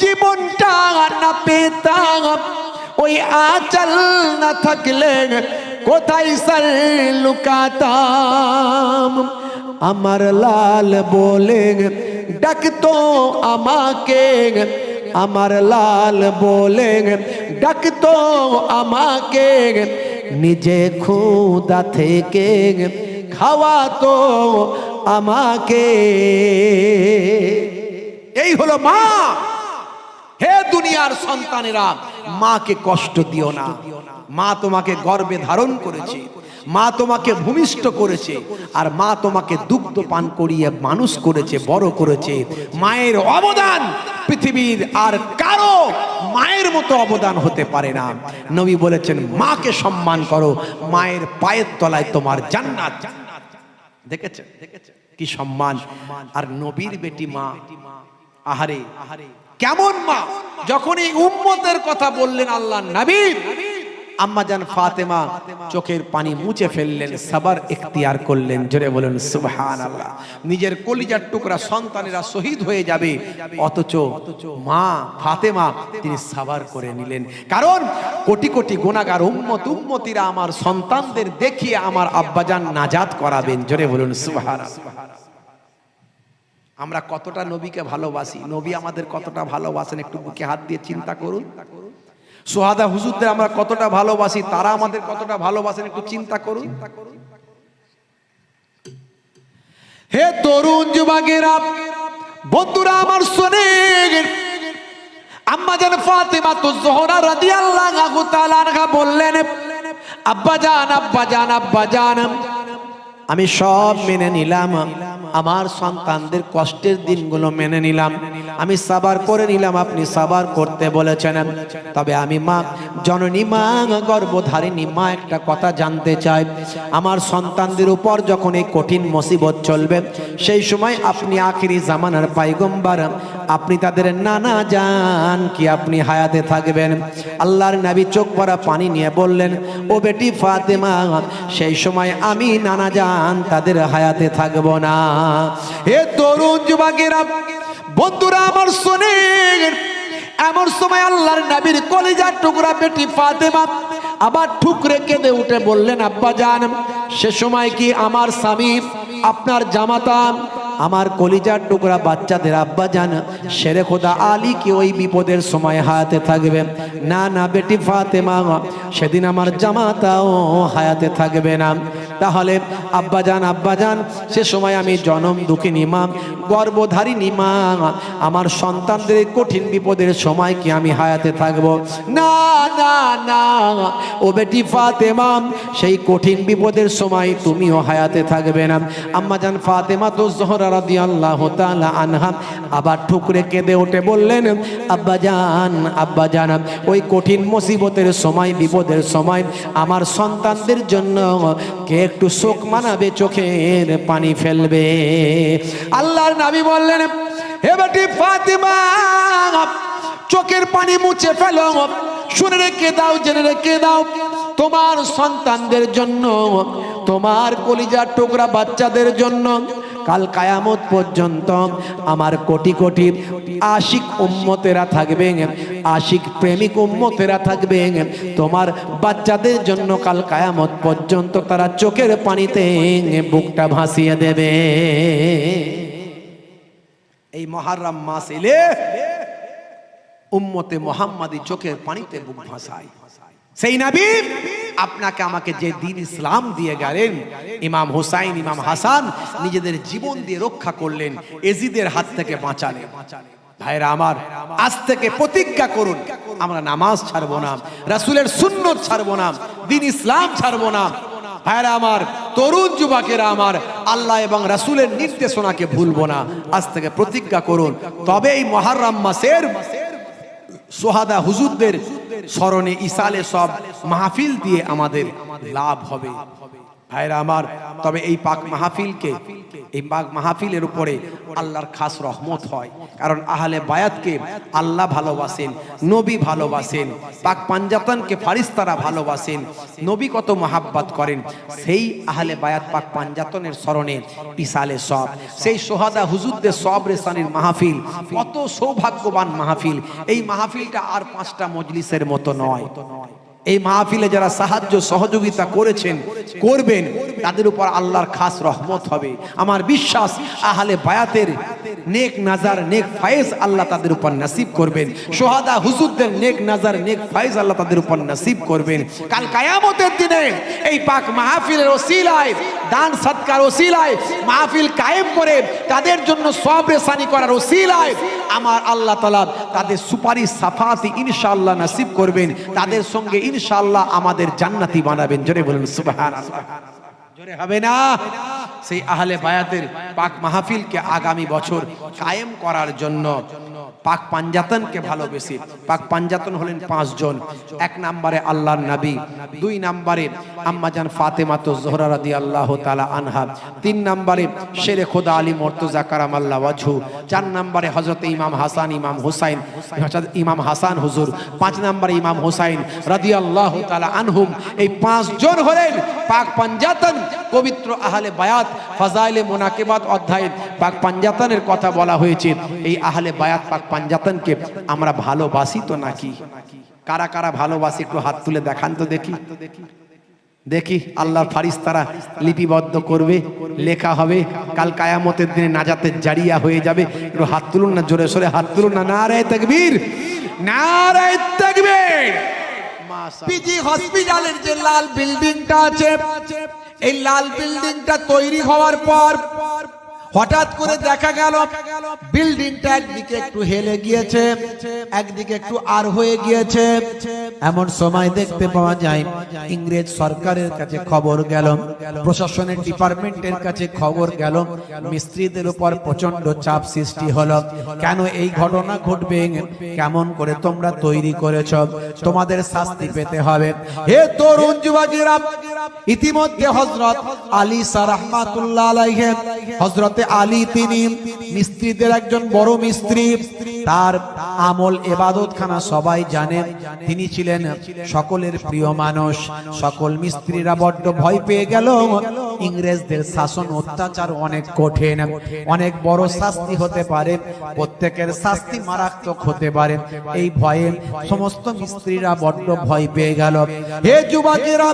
জীবনটা না পেতাম, ওই আঁচল না থাকলে কোথায় স্যার লুকাতাম। আমার লাল বলে ডাকতো আমাকে, আমার লাল বলে ডাকতো আমাকে, নিজে খুদা থেকে খাওয়াতো আমাকে। এই হলো মা। হে দুনিয়ার সন্তানেরা, মাকে কষ্ট দিও না। মা তোমাকে গর্ভে ধারণ করেছে, মা তোমাকে ভূমিষ্ঠ করেছে, আর মা তোমাকে দুগ্ধ পান করিয়ে মানুষ করেছে, বড় করেছে। মায়ের অবদান পৃথিবীর আর কারো মায়ের মতো অবদান হতে পারে না। নবী বলেছেন, মাকে সম্মান করো, মায়ের পায়ের তলায় তোমার জান্নাত। দেখেছেন কি সম্মান? আর নবীর বেটি মা, আহারে কেমন মা! যখন এই উম্মতের কথা বললেন আল্লাহ নবী, আম্মাজান ফাতেমা চোখের পানি মুছে ফেললেন, সাবার ইখতিয়ার করলেন। জোরে বলেন সুবহানাল্লাহ। নিজের কলিজার টুকরা সন্তানেরা শহীদ হয়ে যাবে, অথচ মা ফাতেমা তিনি সাবার করে নিলেন। কারণ কোটি কোটি গুনাহগার উম্মতিরা আমার সন্তানদের দেখিয়ে আমার আব্বাজান নাজাত করাবেন। জোরে বলুন সুবহানাল্লাহ। আমরা কতটা নবীকে ভালোবাসি, নবী আমাদের কতটা ভালোবাসেন, একটু বুকে হাত দিয়ে চিন্তা করুন। সোহাদা হুজুরদের আমরা কতটা ভালোবাসি, তারা আমাদের কতটা ভালোবাসেন, একটু চিন্তা করুন। হে তরুণ যুবকেরা, বন্ধুরা আমার শোনেন, আম্মাজান ফাতেমা জোহরা রাদিয়াল্লাহু তাআলা আনহা বললেন, আব্বাজান আব্বাজান আব্বাজান, আমি সব মেনে নিলাম, আমার সন্তানদের কষ্টের দিনগুলো মেনে নিলাম, আমি সাবার করে নিলাম, আপনি সাবার করতে বলেছেন। তবে আমি মা, জননী মা, গর্ভধারিণী মা, একটা কথা জানতে চাই। আমার সন্তানদের উপর যখন এই কঠিন মুসিবত চলবে, সেই সময় আপনি আখিরি জামানার পয়গম্বর, আপনি তাদের নানা জান কি আপনি হায়াতে থাকবেন? আল্লাহর নবী চোখ ভরা পানি নিয়ে বললেন, ও বেটি ফাতেমা, সেই সময় আমি নানা জান তাদের হায়াতে থাকবো না। হে তরুণ যুবকেরা, বন্ধুরা আমার শোনেন, এমন সময় আল্লাহর নবীর কলিজার টুকরা বেটি ফাতেমা আবার ঠুকরে কেঁদে উঠে বললেন, আব্বাজান, সে সময় কি আমার স্বামী, আপনার জামাতা, আমার কলিজার টুকরা বাচ্চাদের আব্বাজান শেরে খোদা আলী কি ওই বিপদের সময় হায়াতে থাকবে? না না বেটি ফাতেমা, সেদিন আমার জামাতাও হায়াতে থাকবে না। তাহলে আব্বাজান আব্বাজান, সে সময় আমি জনম দুঃখিনী মা, গর্ভধারিণী মা, আমার সন্তানদের কঠিন বিপদের সময় কি আমি হায়াতে থাকব? না না না, ও বেটি ফাতেমা, সেই কঠিন বিপদের সময় তুমিও হায়াতে থাকবে না। আম্মাজান ফাতেমা তো জোহরা রাদিয়াল্লাহু তাআলা আনহা আবার ঠুকরে কেঁদে উঠে বললেন, আব্বাজান আব্বাজান, ওই কঠিন মুসিবতের সময়, বিপদের সময় আমার সন্তানদের জন্য কে একটু শোক মানাবে, চোখের পানি ফেলবে? আল্লাহর নবী বললেন, হে বেটি ফাতেমা, চোখের পানি মুছে ফেলো, শুনে রেখে দাও, জেনে রেখে দাও, তোমার সন্তানদের জন্য, তোমার কলিজার টুকরা বাচ্চাদের জন্য কাল কায়ামত পর্যন্ত আমার কোটি কোটি আশিক উম্মতেরা থাকবে, আশিক প্রেমিক উম্মতেরা থাকবে। তোমার বাচ্চাদের জন্য কাল কায়ামত পর্যন্ত তারা চোখের পানিতে বুকটা ভাসিয়ে দেবে। এই মুহররম মাস এলে উম্মতে মুহাম্মাদি চোখের পানিতে বুক ভাসায়। সেই নবী আপনাকে আমাকে যে দ্বীন ইসলাম দিয়ে গেলেন, ইমাম হুসাইন, ইমাম হাসান নিজেদের জীবন দিয়ে রক্ষা করলেন, এজিদের হাত থেকে বাঁচালেন। ভাইরা আমার, আজ থেকে প্রতিজ্ঞা করুন, আমরা নামাজ ছাড়বো না, রাসূলের সুন্নত ছাড়বো না, দ্বীন ইসলাম ছাড়বো না। ভাইরা আমার, তরুণ যুবকেরা আমার, আল্লাহ এবং রাসূলের নির্দেশনাকে ভুলবো না। আজ থেকে প্রতিজ্ঞা করুন, তবে এই মুহররম মাসের সোহাদা হুজুরদের স্মরণে ইসালে সব মাহফিল দিয়ে আমাদের লাভ হবে। ভাইরা আমার, তবে এই পাক মাহফিলকে, এই পাক মাহফিলের উপরে আল্লাহর খাস রহমত হয়, কারণ আহলে বায়াতকে আল্লাহ ভালোবাসেন, নবী ভালোবাসেন, পাক পাঞ্জাতনকে ফারিস্তারা ভালোবাসেন, নবী কত মহাব্বত করেন। সেই আহলে বায়াত পাক পাঞ্জাতনের স্মরণে ইসালে সব, সেই সোহাদা হুজুরদের সব রেসানির মাহফিল কত সৌভাগ্যবান মাহফিল। এই মাহফিলটা আর 5টা মজলিসের মতো নয়, এই মাহফিলে যারা সাহায্য সহযোগিতা করেছেন, করবেন, তাদের উপর আল্লাহর খাস রহমত হবে। আমার বিশ্বাস আহলে বায়াতের নেক নাজার, নেক ফায়েজ আল্লাহ তাদের উপর নসিব করবেন। সোহাদা হুজুরদের নেক নাজার, নেক ফায়েজ আল্লাহ তাদের উপর নসিব করবেন। কাল কিয়ামতের দিনে এই পাক মাহফিলের ওসিলায়, দান সদকার ওসিলায় মাহফিল কায়েম করে তাদের জন্য সওয়াব রেসানি করার ওসিলায় আমার আল্লাহ তাআলা তাদের সুপারিশ সাফাতি ইনশাআল্লাহ নসিব করবেন। তাদের সঙ্গে ইনশাআল্লাহ আমাদের জান্নাতি বানাবেন। জোরে বলুন সুবহানাল্লাহ। জোরে হবে না? সেই আহলে বায়াতের পাক মাহফিলকে আগামী বছর কায়েম করার জন্য পাক পাঞ্জাতনকে ভালোবেসে, পাক পাঞ্জাতন হলেন 5 জন। 1 নম্বরে আল্লাহর নবী, 2 নম্বরে আম্মা জান ফাতেমা তো জোহরা রাদিয়াল্লাহু তাআলা আনহা, 3 নম্বরে শেরে খোদা আলী মুর্তজা কারামাল্লাহু ওয়াজহু, 4 নম্বরে হযরত ইমাম হাসান, ইমাম হুসাইন, ইমাম হাসান হুজুর, 5 নম্বরে ইমাম হুসাইন রাদিয়াল্লাহু তাআলা আনহুম। এই 5 জন হলেন পাক পাঞ্জাতন। পবিত্র আহলে বায়াত ফাজাইলে মুনাকিবাত অধ্যায়ে পাক পাঞ্জাতনের কথা বলা হয়েছে। এই আহলে বায়াত পাক পাঞ্জাতনকে আমরা ভালোবাসি তো নাকি? কারা কারা ভালোবাসি একটু হাত তুলে দেখান তো দেখি। দেখি আল্লাহর ফারিস্তারা লিপিবদ্ধ করবে, লেখা হবে, কাল কিয়ামতের দিনে নাজাতের জারিয়া হয়ে যাবে। একটু হাত তুলুন না, জোরে সোরে হাত তুলুন না। নারে তাকবীর, নারে তাকবীর। পিজি হসপিটালের যে লাল বিল্ডিংটা আছে, এই লাল বিল্ডিংটা তৈরি হওয়ার পর হঠাৎ করে দেখা গেল বিল্ডিংটা একদিকে একটু হেলে গিয়েছে, একদিকে একটু আর হয়ে গিয়েছে। এমন সময় দেখতে পাওয়া যায় ইংরেজ সরকারের কাছে খবর গেল, প্রশাসনের ডিপার্টমেন্টের কাছে খবর গেল, মিস্ত্রিদের উপর প্রচন্ড চাপ সৃষ্টি হলো। কেন এই ঘটনা ঘটবে? কেমন করে তোমরা তৈরি করেছ? তোমাদের শাস্তি পেতে হবে। হে তরুণ যুবকেরা, ইতিমধ্যে হযরত আলী রাহমাতুল্লাহ আলাইহি, হযরত আলী তিনি মিস্ত্রিদের একজন বড় মিস্ত্রি। তার আমল ইবাদতখানা সবাই জানেন। তিনি ছিলেন সকলের প্রিয় মানুষ। সকল মিস্ত্রিরা বড্ড ভয় পেয়ে গেল। ইংরেজদের শাসন অত্যাচার অনেক কঠিন, অনেক বড় শাস্তি হতে পারে, প্রত্যেকের শাস্তি মারাত্মক হতে পারে। এই ভয়ে সমস্ত মিস্ত্রিরা বড্ড ভয় পেয়ে গেল। হে যুবকেরা,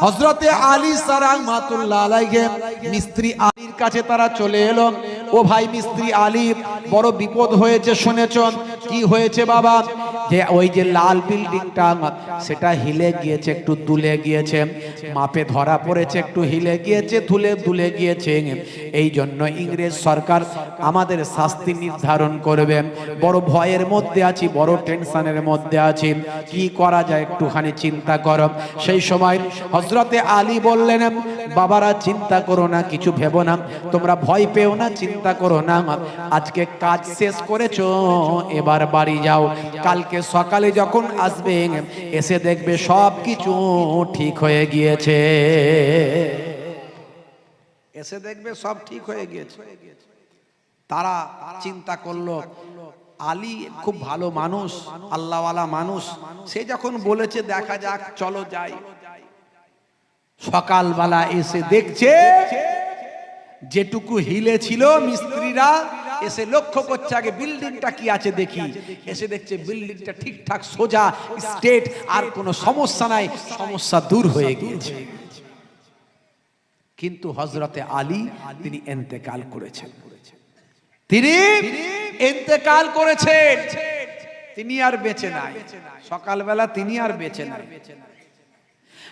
হযরতে আলী রাহমাতুল্লাহ আলাইহি মিস্ত্রি আলীর কাছে তারা চলে এলো। ও ভাই মিস্ত্রি আলী, বড় বিপদ হয়েছে শুনেছ? কি হয়েছে বাবা? যে ওই যে লাল বিল্ডিংটা সেটা হিলে গিয়েছে, একটু দুলে গিয়েছে, মাপে ধরা পড়েছে, একটু হিলে গিয়েছে, দুলে গিয়েছে। এই জন্য ইংরেজ সরকার আমাদের শাস্তি নির্ধারণ করবে। বড় ভয়ের মধ্যে আছি, বড় টেনশনের মধ্যে আছি, কি করা যায় একটুখানি চিন্তা করো। সেই সময় হযরতে আলী বললেন, বাবারা চিন্তা করো না, কিছু ভেবো না, তোমরা ভয় পেও না, চিন্তা করো না। আজকে কাজ শেষ করেছো, এবার বাড়ি যাও। কালকে সকালে যখন আসবে এসে দেখবে সব কিছু ঠিক হয়ে গিয়েছে। এসে দেখবে সব ঠিক হয়ে গিয়েছে। তারা চিন্তা করলো, আলী খুব ভালো মানুষ, আল্লাহওয়ালা মানুষ, সে যখন বলেছে দেখা যাক, চলো যাই। সকালবেলা এসে দেখছে যেটুকু হিলে ছিল, মিস্ত্রিরা এসে লক্ষ্য করছে আগে বিল্ডিংটা কি আছে দেখি। এসে দেখছে বিল্ডিংটা ঠিকঠাক সোজা স্ট্রেট, আর কোনো সমস্যা নাই, সমস্যা দূর হয়ে গিয়েছে। কিন্তু হযরতে আলী তিনি ইন্তেকাল করেছেন। তিনি ইন্তেকাল করেছেন, তিনি আর বেঁচে নাই। সকালবেলা তিনি আর বেঁচে নাই।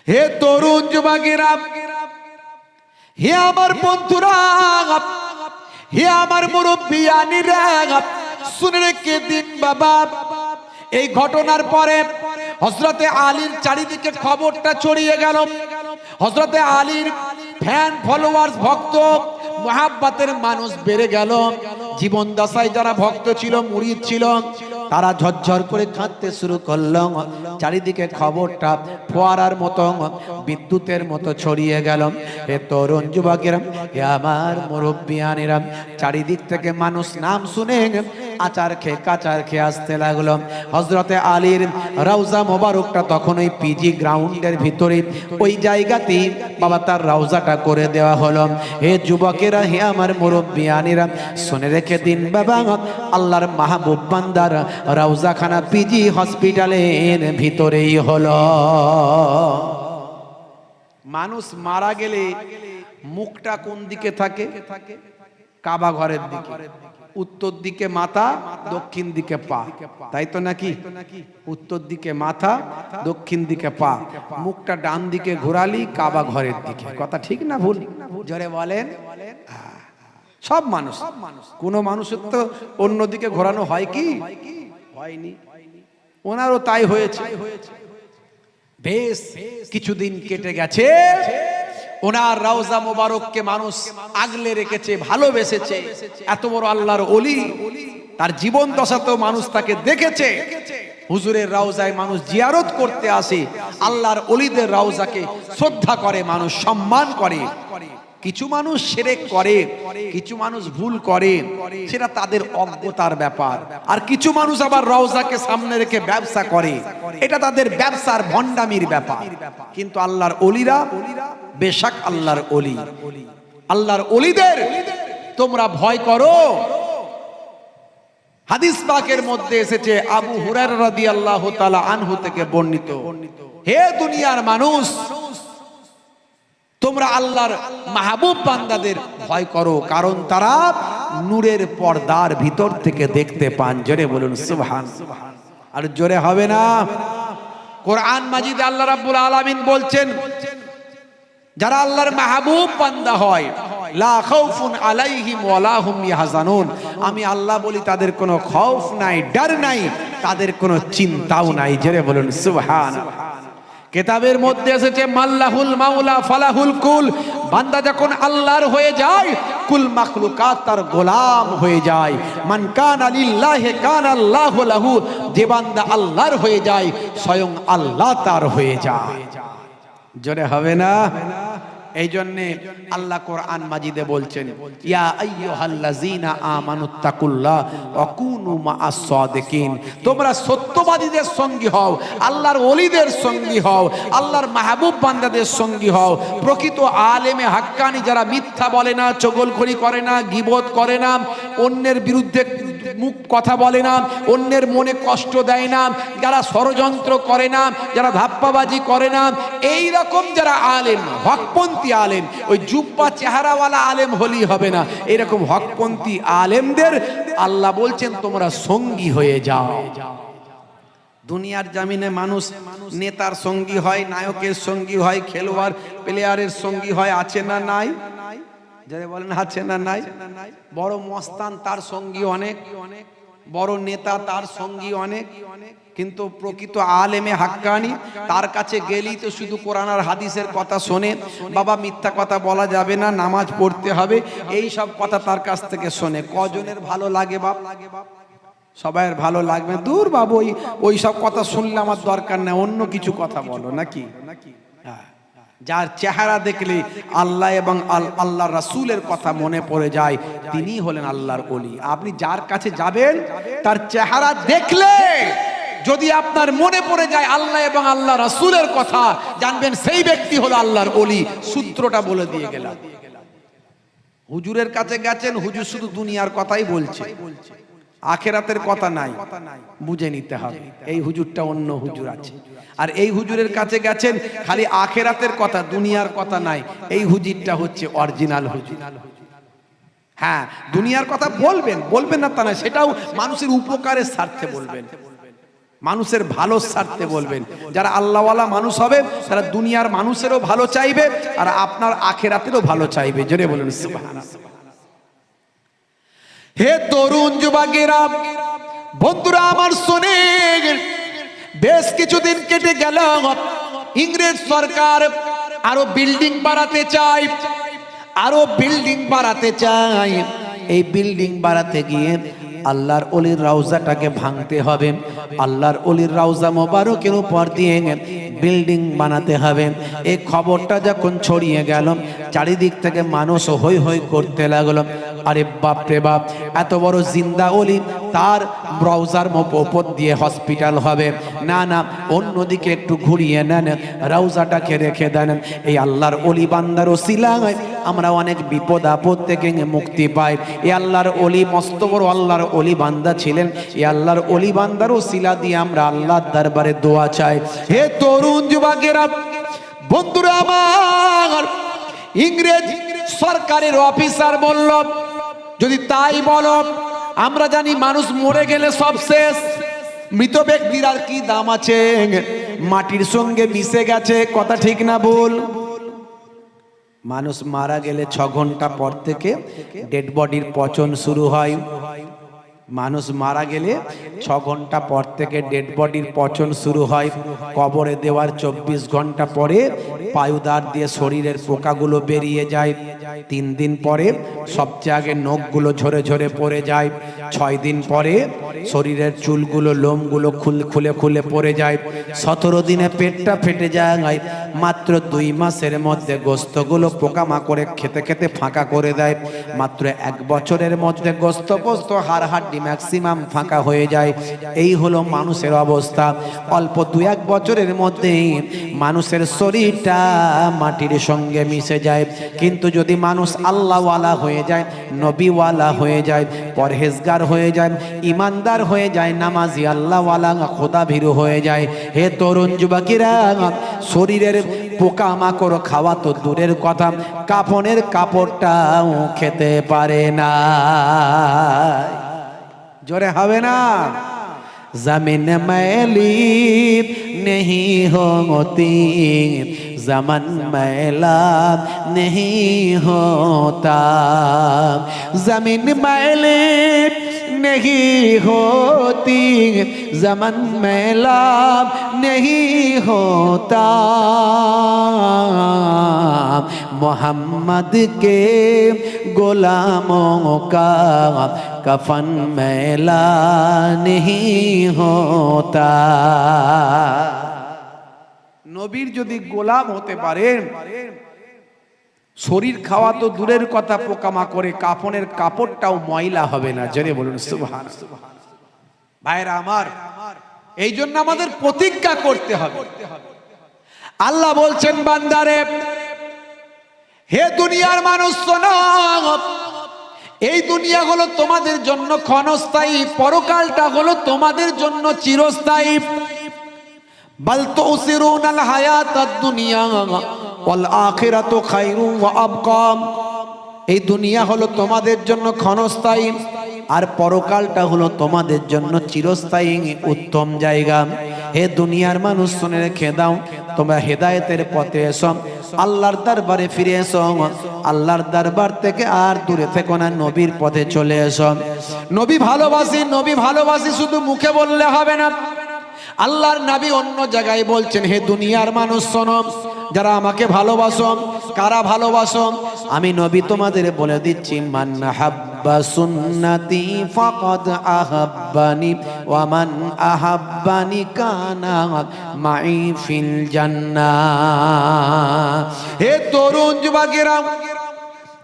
হে তরুণ যুবকেরা, হে আমার বন্ধুরা, হে আমার মুরব্বিয়ানিরা, শুনে রেখে দিন বাবা, এই ঘটনার পরে হযরতে আলীর চারিদিকে খবরটা ছড়িয়ে গেল। হযরতে আলীর ফ্যান ফলোয়ার্স, ভক্ত মুহাব্বতের মানুষ বেড়ে গেল। জীবন দশায় যারা ভক্ত ছিল, মুরিদ ছিল, তারা ঝরঝর করে কাঁদতে শুরু করলো। চারিদিকে খবরটা ফোয়ারার মতো, বিদ্যুতের মতো ছড়িয়ে গেল। হে তরুণ যুবকেরা, হে আমার মুরব্বিয়ানেরা, চারিদিক থেকে মানুষ নাম শুনে আচার খেয়ে কাচার খেয়ে আসতে লাগলো। হযরতে আলীর রওজা মোবারকটা তখন ওই পিজি গ্রাউন্ডের ভিতরে ওই জায়গাতেই বাবা তার রওজাটা করে দেওয়া হলো। হে যুবকেরা, হে আমার মুরব্বিয়ানেরা, শুনে রেখে দিন বাবা, আল্লাহর মাহবুব বান্দার রওজাখানা পিজি হসপিটালের ভিতরেই হলো। মানুষ মারা গেলে মুখটা কোন দিকে থাকে? কাবা ঘরের দিকে। উত্তর দিকে মাথা, দক্ষিণ দিকে পা, তাই তো নাকি? উত্তর দিকে মাথা, দক্ষিণ দিকে পা, মুখটা ডান দিকে ঘোরালি কাবা ঘরের দিকে। কথা ঠিক না ভুল? জোরে বলেন। সব মানুষ, কোন মানুষের তো অন্যদিকে ঘোরানো হয় কি? হয়নি। ওনারও তাই হয়েছে। বেশ কিছুদিন কেটে গেছে, ওনার রওজা মোবারককে মানুষ আগলে রেখেছে, ভালোবেসেছে। এত বড় আল্লাহর ওলি, তার জীবন দশাতেও মানুষ তাকে দেখেছে। হুজুরের রওজায় মানুষ জিয়ারত করতে আসে, আল্লাহর ওলিদের রওজাকে শ্রদ্ধা করে, মানুষ সম্মান করে। কিছু মানুষ শিরক করে, কিছু মানুষ ভুল করে, সেটা তাদের অজ্ঞতার ব্যাপার। আর কিছু মানুষ আবার রওজাকে সামনে রেখে ব্যবসা করে, এটা তাদের ব্যবসার ভণ্ডামির ব্যাপার। কিন্তু আল্লাহর ওলিরা বেশক আল্লাহর ওলি, আল্লাহর ওলিদের তোমরা ভয় করো। হাদিস পাকের মধ্যে এসেছে, আবু হুরায়রা রাদিয়াল্লাহু তাআলা আনহু থেকে বর্ণিত, হে দুনিয়ার মানুষ, তোমরা আল্লাহর মাহবুব বান্দাদের ভয় করো, কারণ তারা নূরের পর্দার ভিতর থেকে দেখতে পান। জোরে বলুন সুবহানাল্লাহ। আর জোরে হবে না? কোরআন মাজিদে আল্লাহ রাব্বুল আলামিন বলছেন, যারা আল্লাহর মাহবুব বান্দা হয়, লা খাউফুন আলাইহিম ওয়ালা হুম ইয়াহজানুন, আমি আল্লাহ বলি তাদের কোনো খৌফ নাই, ডর নাই, তাদের কোনো চিন্তাও নাই। জোরে বলুন সুবহানাল্লাহ। কিতাবের মধ্যে এসেছে, মাল্লাহুল মাওলা ফালাহুল কুল, বান্দা যখন আল্লাহর হয়ে যায়, কুল মাখলুকাত তার গোলাম হয়ে যায়। মান কানা লিল্লাহি কানা আল্লাহু লাহু, যে বান্দা আল্লাহর হয়ে যায়, স্বয়ং আল্লাহ তার হয়ে যায়। জোরে হবে না? এই জন্যে আল্লাহ কোরআন মাজিদে বলছেন, ইয়া আইয়ুহাল্লাযীনা আমানুত্তাকুল্লাহ ওয়া কুনু মাআস সাদিকিন, তোমরা সত্যবাদীদের সঙ্গী হও, আল্লাহর ওলিদের সঙ্গী হও, আল্লাহর মাহবুব বান্দাদের সঙ্গী হও। প্রকৃত আলেমে হাক্কানি যারা মিথ্যা বলে না, চগলখড়ি করে না, গীবত করে না, অন্যের বিরুদ্ধে মুখ কথা বলে না, অন্যের মনে কষ্ট দেয় না, যারা ষড়যন্ত্র করে না, যারা ধাপ্পাবাজি করে না, এই রকম যারা আলেম, হকপন্থী আলেম, ওই জুব্বা চেহারাওয়ালা আলেম হলেই হবে না, এরকম হকপন্থী আলেমদের আল্লাহ বলছেন তোমরা সঙ্গী হয়ে যাও। দুনিয়ার জামিনে মানুষ নেতার সঙ্গী হয়, নায়কের সঙ্গী হয়, খেলোয়াড় প্লেয়ারের সঙ্গী হয়, আছে না নাই? যারা বলেন আছে না নাই? বড় মস্তান তার সঙ্গী অনেক, বড় নেতা তার সঙ্গী অনেক, কিন্তু প্রকৃত আলেমে হাক্কানি তার কাছে গেলেই তো শুধু কোরআন আর হাদিসের কথা শোনে। বাবা মিথ্যা কথা বলা যাবে না, নামাজ পড়তে হবে, এই সব কথা তার কাছ থেকে শোনে। কজনের ভালো লাগে বাপ? সবাইয়ের ভালো লাগবে? দূর বাবু, ওই সব কথা শুনলে আমার দরকার নেই, অন্য কিছু কথা বলো নাকি। যার চেহারা দেখলে আল্লাহ এবং আল্লাহ রাসূলের কথা মনে পড়ে যায়, তিনি হলেন আল্লাহর ওলি। আপনি যার কাছে যাবেন, তার চেহারা দেখলে যদি আপনার মনে পড়ে যায় আল্লাহ এবং আল্লাহ রাসূলের কথা, জানবেন সেই ব্যক্তি হলো আল্লাহর ওলি। সূত্রটা বলে দিয়ে গেলাম। হুজুরের কাছে গেছেন, হুজুর শুধু দুনিয়ার কথাই বলছে, আখেরাতের কথা নাই, বুঝে নিতে হবে এই হুজুরটা অন্য হুজুর আছে। আর এই হুজুরের কাছে গেছেন, খালি আখেরাতের কথা, দুনিয়ার কথা নাই, এই হুজুরটা হচ্ছে অরিজিনাল হুজুর। হ্যাঁ, দুনিয়ার কথা বলবেন, বলবেন না তা না, সেটাও মানুষের উপকারের স্বার্থে বলবেন, মানুষের ভালো স্বার্থে বলবেন। যারা আল্লাহওয়ালা মানুষ হবে, তারা দুনিয়ার মানুষেরও ভালো চাইবে আর আপনার আখেরাতেরও ভালো চাইবে। জোরে বলুন সুবহানাল্লাহ। হে তরুণ যুবকেরা, বন্ধুরা আমার শোনেন, বেশ কিছুদিন কেটে গেল, ইংরেজ সরকার আরো বিল্ডিং বাড়াতে চায়, আরো বিল্ডিং বাড়াতে চায়। এই বিল্ডিং বাড়াতে গিয়ে আল্লাহর ওলির রওজাটাকে ভাঙতে হবে, আল্লাহর ওলির রওজা মোবারকের উপর দিয়ে বিল্ডিং বানাতে হবে। এই খবরটা যখন ছড়িয়ে গেল, চারিদিক থেকে মানুষ হই হই করতে লাগলো। আরে বাপ রে বাপ, এত বড় জিন্দা ওলি, তার ব্রাউজার ওপর দিয়ে হসপিটাল হবে না? না, অন্যদিকে একটু ঘুরিয়ে নেন, রওজাটাকে রেখে দেন। এই আল্লাহর ওলি বান্দার ওসিলায় আমরা অনেক বিপদ আপদ থেকে মুক্তি পাই। এই আল্লাহর ওলি মস্ত বড় আল্লাহর ওলি বান্দা ছিলেন। এই আল্লাহর ওলি বান্দার ওসিলা দিয়ে আমরা আল্লাহর দরবারে দোয়া চাই। হে তরুণ যুবকেরা, বন্ধুরা আমার, ইংরেজ সরকারের অফিসার বলল, যদি তাই বলো, আমরা জানি মানুষ মরে গেলে সব শেষ, মৃত ব্যক্তির আর কি দাম আছে, মাটির সঙ্গে মিশে গেছে, কথা ঠিক না ভুল? মানুষ মারা গেলে 6 ঘন্টা পর থেকে ডেড বডির পচন শুরু হয়। মানুষ মারা গেলে 6 ঘন্টা পর থেকে ডেড বডির পচন শুরু হয়। কবরে দেওয়ার 24 ঘন্টা পরে পায়ুদার দিয়ে শরীরের পোকাগুলো বেরিয়ে যায়। 3 দিন পরে সবচেয়ে আগে নখগুলো ঝরে ঝরে পড়ে যায়। 6 দিন পরে শরীরের চুলগুলো, লোমগুলো খুলে খুলে পড়ে যায়। 17 দিনে পেটটা ফেটে যায়। মাত্র 2 মাসের মধ্যে গোস্তগুলো পোকামাকড়ে খেতে খেতে ফাঁকা করে দেয়। মাত্র 1 বছরের মধ্যে গোস্ত পোস্ত হাড় হাড্ডি ম্যাক্সিমাম ফাঁকা হয়ে যায়। এই হলো মানুষের অবস্থা। অল্প 2-1 বছরের মধ্যে মানুষের শরীরটা মাটির সঙ্গে মিশে যায়। কিন্তু যদি মানুষ আল্লাহওয়ালা হয়ে যায়, নবীওয়ালা হয়ে যায়, পরহেজগার হয়ে যায়, ইমানদার হয়ে যায়, নামাজি আল্লাহওয়ালা খোদাভীরু হয়ে যায়, হে তরুণ যুবকেরা, শরীরের পোকামাকড় খাওয়া তো দূরের কথা, কাফনের কাপড়টাও খেতে পারে না। জোরে হবে না? জমিন मैली नहीं होती, जमन मैला नहीं होता, जमीन मैली नहीं होती, जमन मैला नहीं होता, मोहम्मद के गुलामों का कफन मैला नहीं होता। নবীর যদি গোলাম হতে পারেন, শরীর খাওয়া তো দূরের কথা, পোকামাকড়ে কাফনের কাপড়টাও ময়লা হবে না। জোরে বলুন সুবহানাল্লাহ। ভাইরা আমার, এই জন্য আমাদের প্রতিজ্ঞা করতে হবে। আল্লাহ বলছেন, বান্দারে, হে দুনিয়ার মানুষ শোনো, এই দুনিয়া হলো তোমাদের জন্য ক্ষণস্থায়ী, পরকালটা হলো তোমাদের জন্য চিরস্থায়ী। বাল তুসিরুনাল হায়াতাদ দুনিয়া ওয়াল আখিরাতু খায়রুন ওয়া আবকা। এই দুনিয়া হলো তোমাদের জন্য ক্ষণস্থায়ী, আর পরকালটা হলো তোমাদের জন্য চিরস্থায়ী উত্তম জায়গা। হে দুনিয়ার মানুষ, শুনে রেখে দাও, তোমরা হেদায়েতের পথে এসো, আল্লাহর দরবারে ফিরে এসো। আল্লাহর দরবার থেকে আর দূরে থেকো না, নবীর পথে চলে এসো। নবী ভালোবাসি, নবী ভালোবাসি শুধু মুখে বললে হবে না। আল্লাহর নবী অন্য জায়গায় বলছেন, হে দুনিয়ার মানুষ শোনো, যারা আমাকে ভালোবাসো, কারা ভালোবাসো? আমি নবী তোমাদের বলে দিচ্ছি, মান হাব্বা সুন্নতি ফাকাদ আহাব্বানি ওয়া মান আহাব্বানি কানা মাই ফিল জান্নাহ। হে তরুণ যুবকেরা,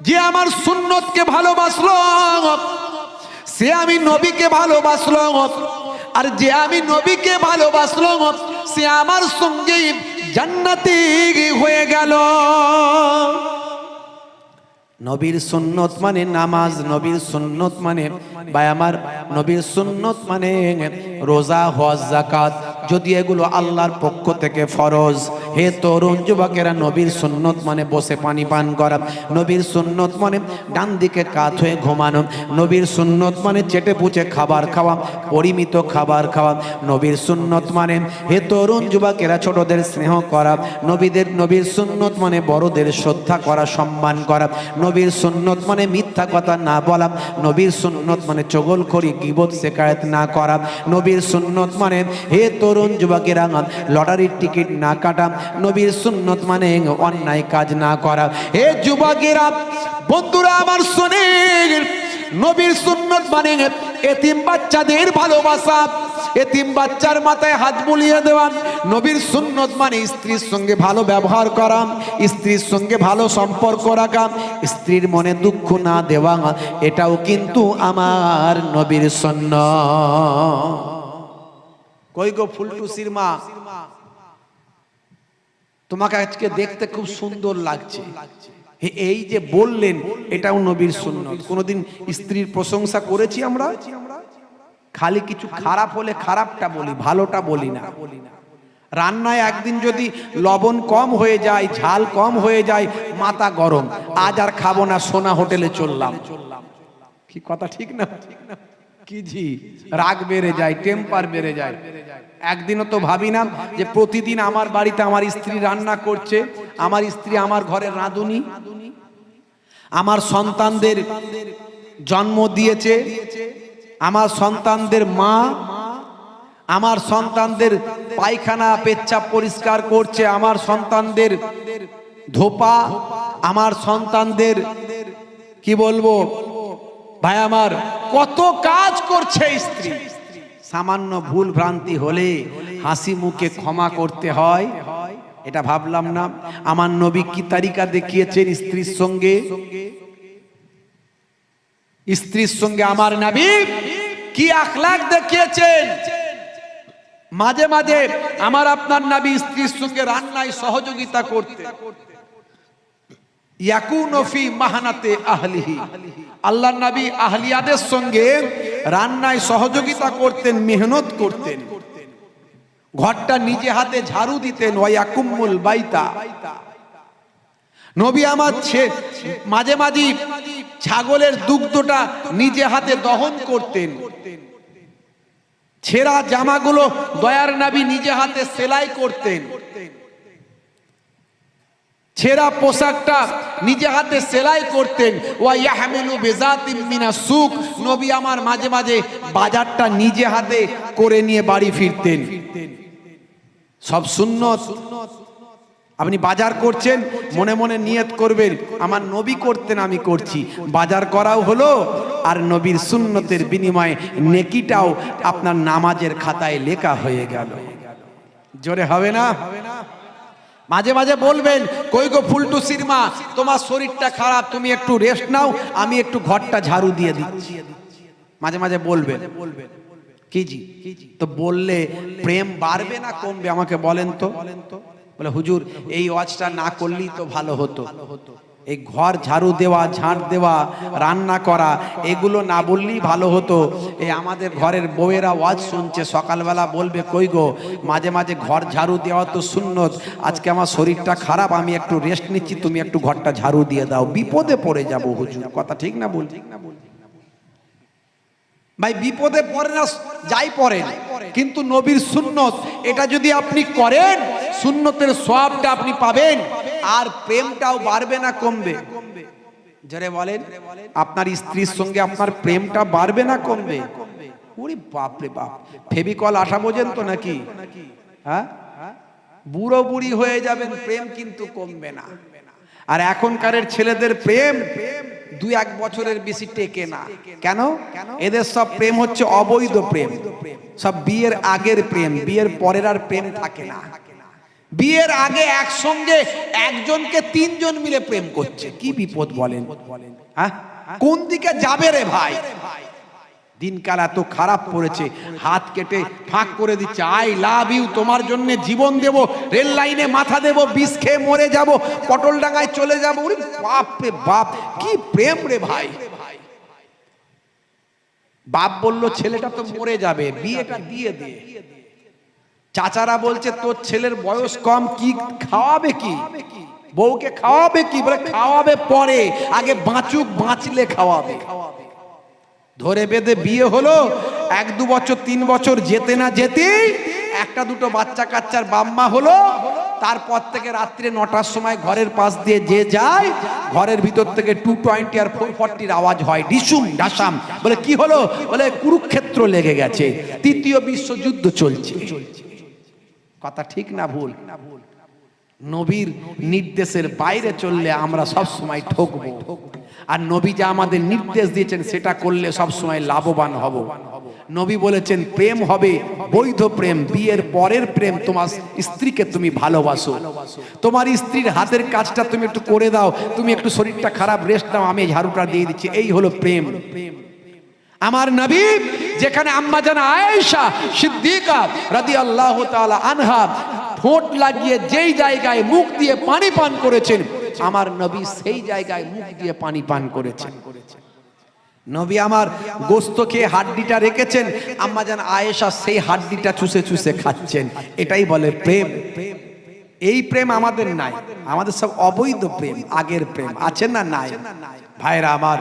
যে আমার সুন্নতকে ভালোবাসলো, সে আমি নবীকে ভালোবাসলো, আর যে আমি নবীকে ভালোবাসলো, সে আমার সঙ্গে জান্নাতি হয়ে গেল। নবীর সুন্নত মানে নামাজ, নবীর সুন্নত মানে ভাই আমার, নবীর সুন্নত মানে রোজা, হজ, যাকাত, যদি এগুলো আল্লাহর পক্ষ থেকে ফরজ। হে তরুণ যুবকেরা, নবীর সুন্নত মানে বসে পানি পান করা, নবীর সুন্নত মানে ডান দিকে কাত হয়ে ঘুমানো, নবীর সুন্নত মানে চেটে পুচে খাবার খাওয়া, পরিমিত খাবার খাওয়া, নবীর সুন্নত মানে, হে তরুণ যুবকেরা, ছোটদের স্নেহ করা, নবীর সুন্নত মানে বড়দের শ্রদ্ধা করা, সম্মান করা, নবীর সুন্নত মানে মিথ্যা কথা না বলা, নবীর সুন্নত মানে চগলখড়ি, গীবত, শিকায়েত না করা, নবীর সুন্নত মানে, হে তরুণ যুবকেরা, লটারির টিকিট না কাটা, নবীর সুন্নত মানে অন্যায় কাজ না করা। হে যুবকেরা, বন্ধুরা আমার শোনেন, নবীর সুন্নত মানে এতিম বাচ্চাদের ভালোবাসা, এতিম বাচ্চার মাথায় হাত বুলিয়ে দেওয়া। নবীর সুন্নত মানে স্ত্রীর সঙ্গে ভালো ব্যবহার করা, স্ত্রীর সঙ্গে ভালো সম্পর্ক রাখা, স্ত্রীর মনে দুঃখ না দেওয়া, এটাও কিন্তু আমার নবীর সুন্নাত। কই গো ফুলটুসির মা, তোমাকে আজকে দেখতে খুব সুন্দর লাগছে, এই যে বললেন এটাও নবীর সুন্নাত। কোনোদিন স্ত্রীর প্রশংসা করেছি আমরা? খালি কিছু খারাপ হলে খারাপটা বলি, ভালোটা বলি না। রান্নায় একদিন যদি লবণ কম হয়ে যায়, ঝাল কম হয়ে যায়, মাথা গরম, আজ আর খাবো না, সোনা হোটেলে চললাম। কি কথা ঠিক না? কি জি, রাগ বেড়ে যায়, টেম্পার বেড়ে যায়। একদিনও তো ভাবি না যে প্রতিদিন আমার বাড়িতে আমার স্ত্রী রান্না করছে, আমার স্ত্রী আমার ঘরের রাঁধুনি, আমার সন্তানদের জন্ম দিয়েছে, আমার সন্তানদের মা, আমার সন্তানদের পায়খানা পেচ্ছাপ পরিষ্কার করছে, আমার সন্তানদের ধোপা, আমার সন্তানদের কি বলবো ভাই, আমার কত কাজ করছে স্ত্রী। সামান্য ভুল ভ্রান্তি হলে হাসি মুখে ক্ষমা করতে হয়, এটা ভাবলাম না? আমার নবী কি তারিকা দেখিয়েছেন স্ত্রীর সঙ্গে, স্ত্রীর সঙ্গে আমার নবী কি আখলাক দেখিয়েছেন। মাঝে মাঝে আমার আপনার নবী স্ত্রীর সঙ্গে রান্নায় সহযোগিতা করতেন। ইয়াকুনু ফি মাহানাতে আহলিহি, আল্লাহর নবী আহলিয়াদের সঙ্গে রান্নায় সহযোগিতা করতেন, মেহনত করতেন, ঘরটা নিজে হাতে ঝাড়ু দিতেন। ওয়া ইয়াকুমুল বাইতা, নবী আমার মাঝে মাঝে ছাগলের দুগ্ধটা নিজে হাতে দহন করতেন। ছেঁড়া জামাগুলো দয়ার নবী নিজে হাতে সেলাই করতেন, ছেঁড়া পোশাকটা নিজে হাতে সেলাই করতেন। ওয়া ইয়াহমিলু বিজাতিম মিনাস সুক, নবী আমার মাঝে মাঝে বাজারটা নিজে হাতে করে নিয়ে বাড়ি ফিরতেন। সব সুন্নত। আপনি বাজার করছেন, মনে মনে নিয়ত করবেন আমার নবী করতেন, আমি করছি। বাজার করাও হলো, আর নবীর সুন্নতের বিনিময়ে নেকিটাও আপনার নামাজের খাতায় লেখা হয়ে গেল। জোরে হবে না? মাঝে মাঝে বলবেন, কই গো ফুলটুসির মা, তোমার শরীরটা খারাপ, তুমি একটু রেস্ট নাও, আমি একটু ঘরটা ঝাড়ু দিয়ে দিচ্ছি। মাঝে মাঝে বলবেন। কি জি? তো বললে প্রেম বাড়বে না কমবে আমাকে বলেন তো? বলে হুজুর এই ওয়াজটা না করলেই তো ভালো হতো, এই ঘর ঝাড়ু দেওয়া, ঝাঁট দেওয়া, রান্না করা, এগুলো না বললেই ভালো হতো। এই আমাদের ঘরের বউয়েরা ওয়াজ শুনছে, সকালবেলা বলবে কই গো মাঝে মাঝে ঘর ঝাড়ু দেওয়া তো সুন্নত, আজকে আমার শরীরটা খারাপ, আমি একটু রেস্ট নিচ্ছি, তুমি একটু ঘরটা ঝাড়ু দিয়ে দাও। বিপদে পড়ে যাবো হুজুর, কথা ঠিক না বল? ভাই বিপদে পড়ে না, যাই পড়েন, কিন্তু নবীর সুন্নত এটা যদি আপনি করেন, সুন্নতের সওয়াবটা আপনি পাবেন, আর প্রেমটাও বাড়বে না কমবে? যারা বলেন আপনার স্ত্রীর সঙ্গে আপনার প্রেমটা বাড়বে না কমবে? ওরে বাপ রে বাপ, ফেভিকল আঠা বোঝেন তো নাকি? হ্যাঁ, বুড়ো বুড়ি হয়ে যাবেন, প্রেম কিন্তু কমবে না। আর এখনকারের ছেলেদের প্রেম 2-1 বছরের বেশি টেকে না। কেন? এদের সব প্রেম হচ্ছে অবৈধ প্রেম, সব বিয়ের আগের প্রেম, বিয়ের পরের আর প্রেম থাকে না। বিয়ের আগে একসঙ্গে একজনকে 3 জন মিলে প্রেম করছে, কি বিপদ বলেন? হ্যাঁ, কোন দিকে যাবে রে ভাই? দিনকাল এত খারাপ পড়েছে, হাত কেটে ফাঁক করে দিচ্ছে, আই লাভ ইউ, তোমার জন্য জীবন দেব, রেল লাইনে মাথা দেব, বিষ খেয়ে মরে যাব, পটল ডাঙায় চলে যাব। ওরে বাপ রে বাপ, কি প্রেম রে ভাই! বাপ বলল ছেলেটা তো মরে যাবে, বিয়েটা দিয়ে দে। চাচারা বলছে তোর ছেলের বয়স কম, কি খাওয়াবে, কি বউকে খাওয়াবে, কি বলে খাওয়াবে পরে, আগে বাঁচুক, বাঁচলে খাওয়াবে। ধরে বেঁধে বিয়ে হলো, 1-2 বছর 3 বছর যেতে না যেতেই 1-2 বাচ্চা কাচ্চার বাম্মা হলো। তারপর থেকে রাত্রে 9টার সময় ঘরের পাশ দিয়ে যে যায়, ঘরের ভিতর থেকে 220 আর 440 আওয়াজ হয়, ডিসুম ডাসাম। বলে কি হলো? বলে কুরুক্ষেত্র লেগে গেছে, 3য় বিশ্বযুদ্ধ চলছে। কথা ঠিক না ভুল? নবীর নির্দেশের বাইরে চললে আমরা সব সময় ঠকবো, আর নবী যা আমাদের নির্দেশ দিয়েছেন সেটা করলে সব সময় লাভবান হব। নবী বলেছেন প্রেম হবে বৈধ প্রেম, বিয়ের পরের প্রেম। তোমার স্ত্রীকে তুমি ভালোবাসো, তোমার স্ত্রীর হাতের কাজটা তুমি একটু করে দাও, তুমি একটু শরীরটা খারাপ রেস্ট নাও, আমি ঝাড়ুটা দিয়ে দিচ্ছি, এই হলো প্রেম। আমার নবী যেখানে আম্মা জান আয়েশা সিদ্দিকা রাদিয়াল্লাহু তাআলা আনহা ঠোঁট লাগিয়ে যেই জায়গায় মুখ দিয়ে পানি পান করেছেন, আমার নবী সেই জায়গায় মুখ দিয়ে পানি পান করেছেন। নবী আমার গোস্ত খেয়ে হাড্ডিটা রেখেছেন, আম্মা জান আয়েশা সেই হাড্ডিটা চুষে চুষে খাচ্ছেন। এটাই বলে প্রেম। এই প্রেম আমাদের নাই, আমাদের সব অবৈধ প্রেম, আগের প্রেম আছে না নাই? ভাইরা আমার,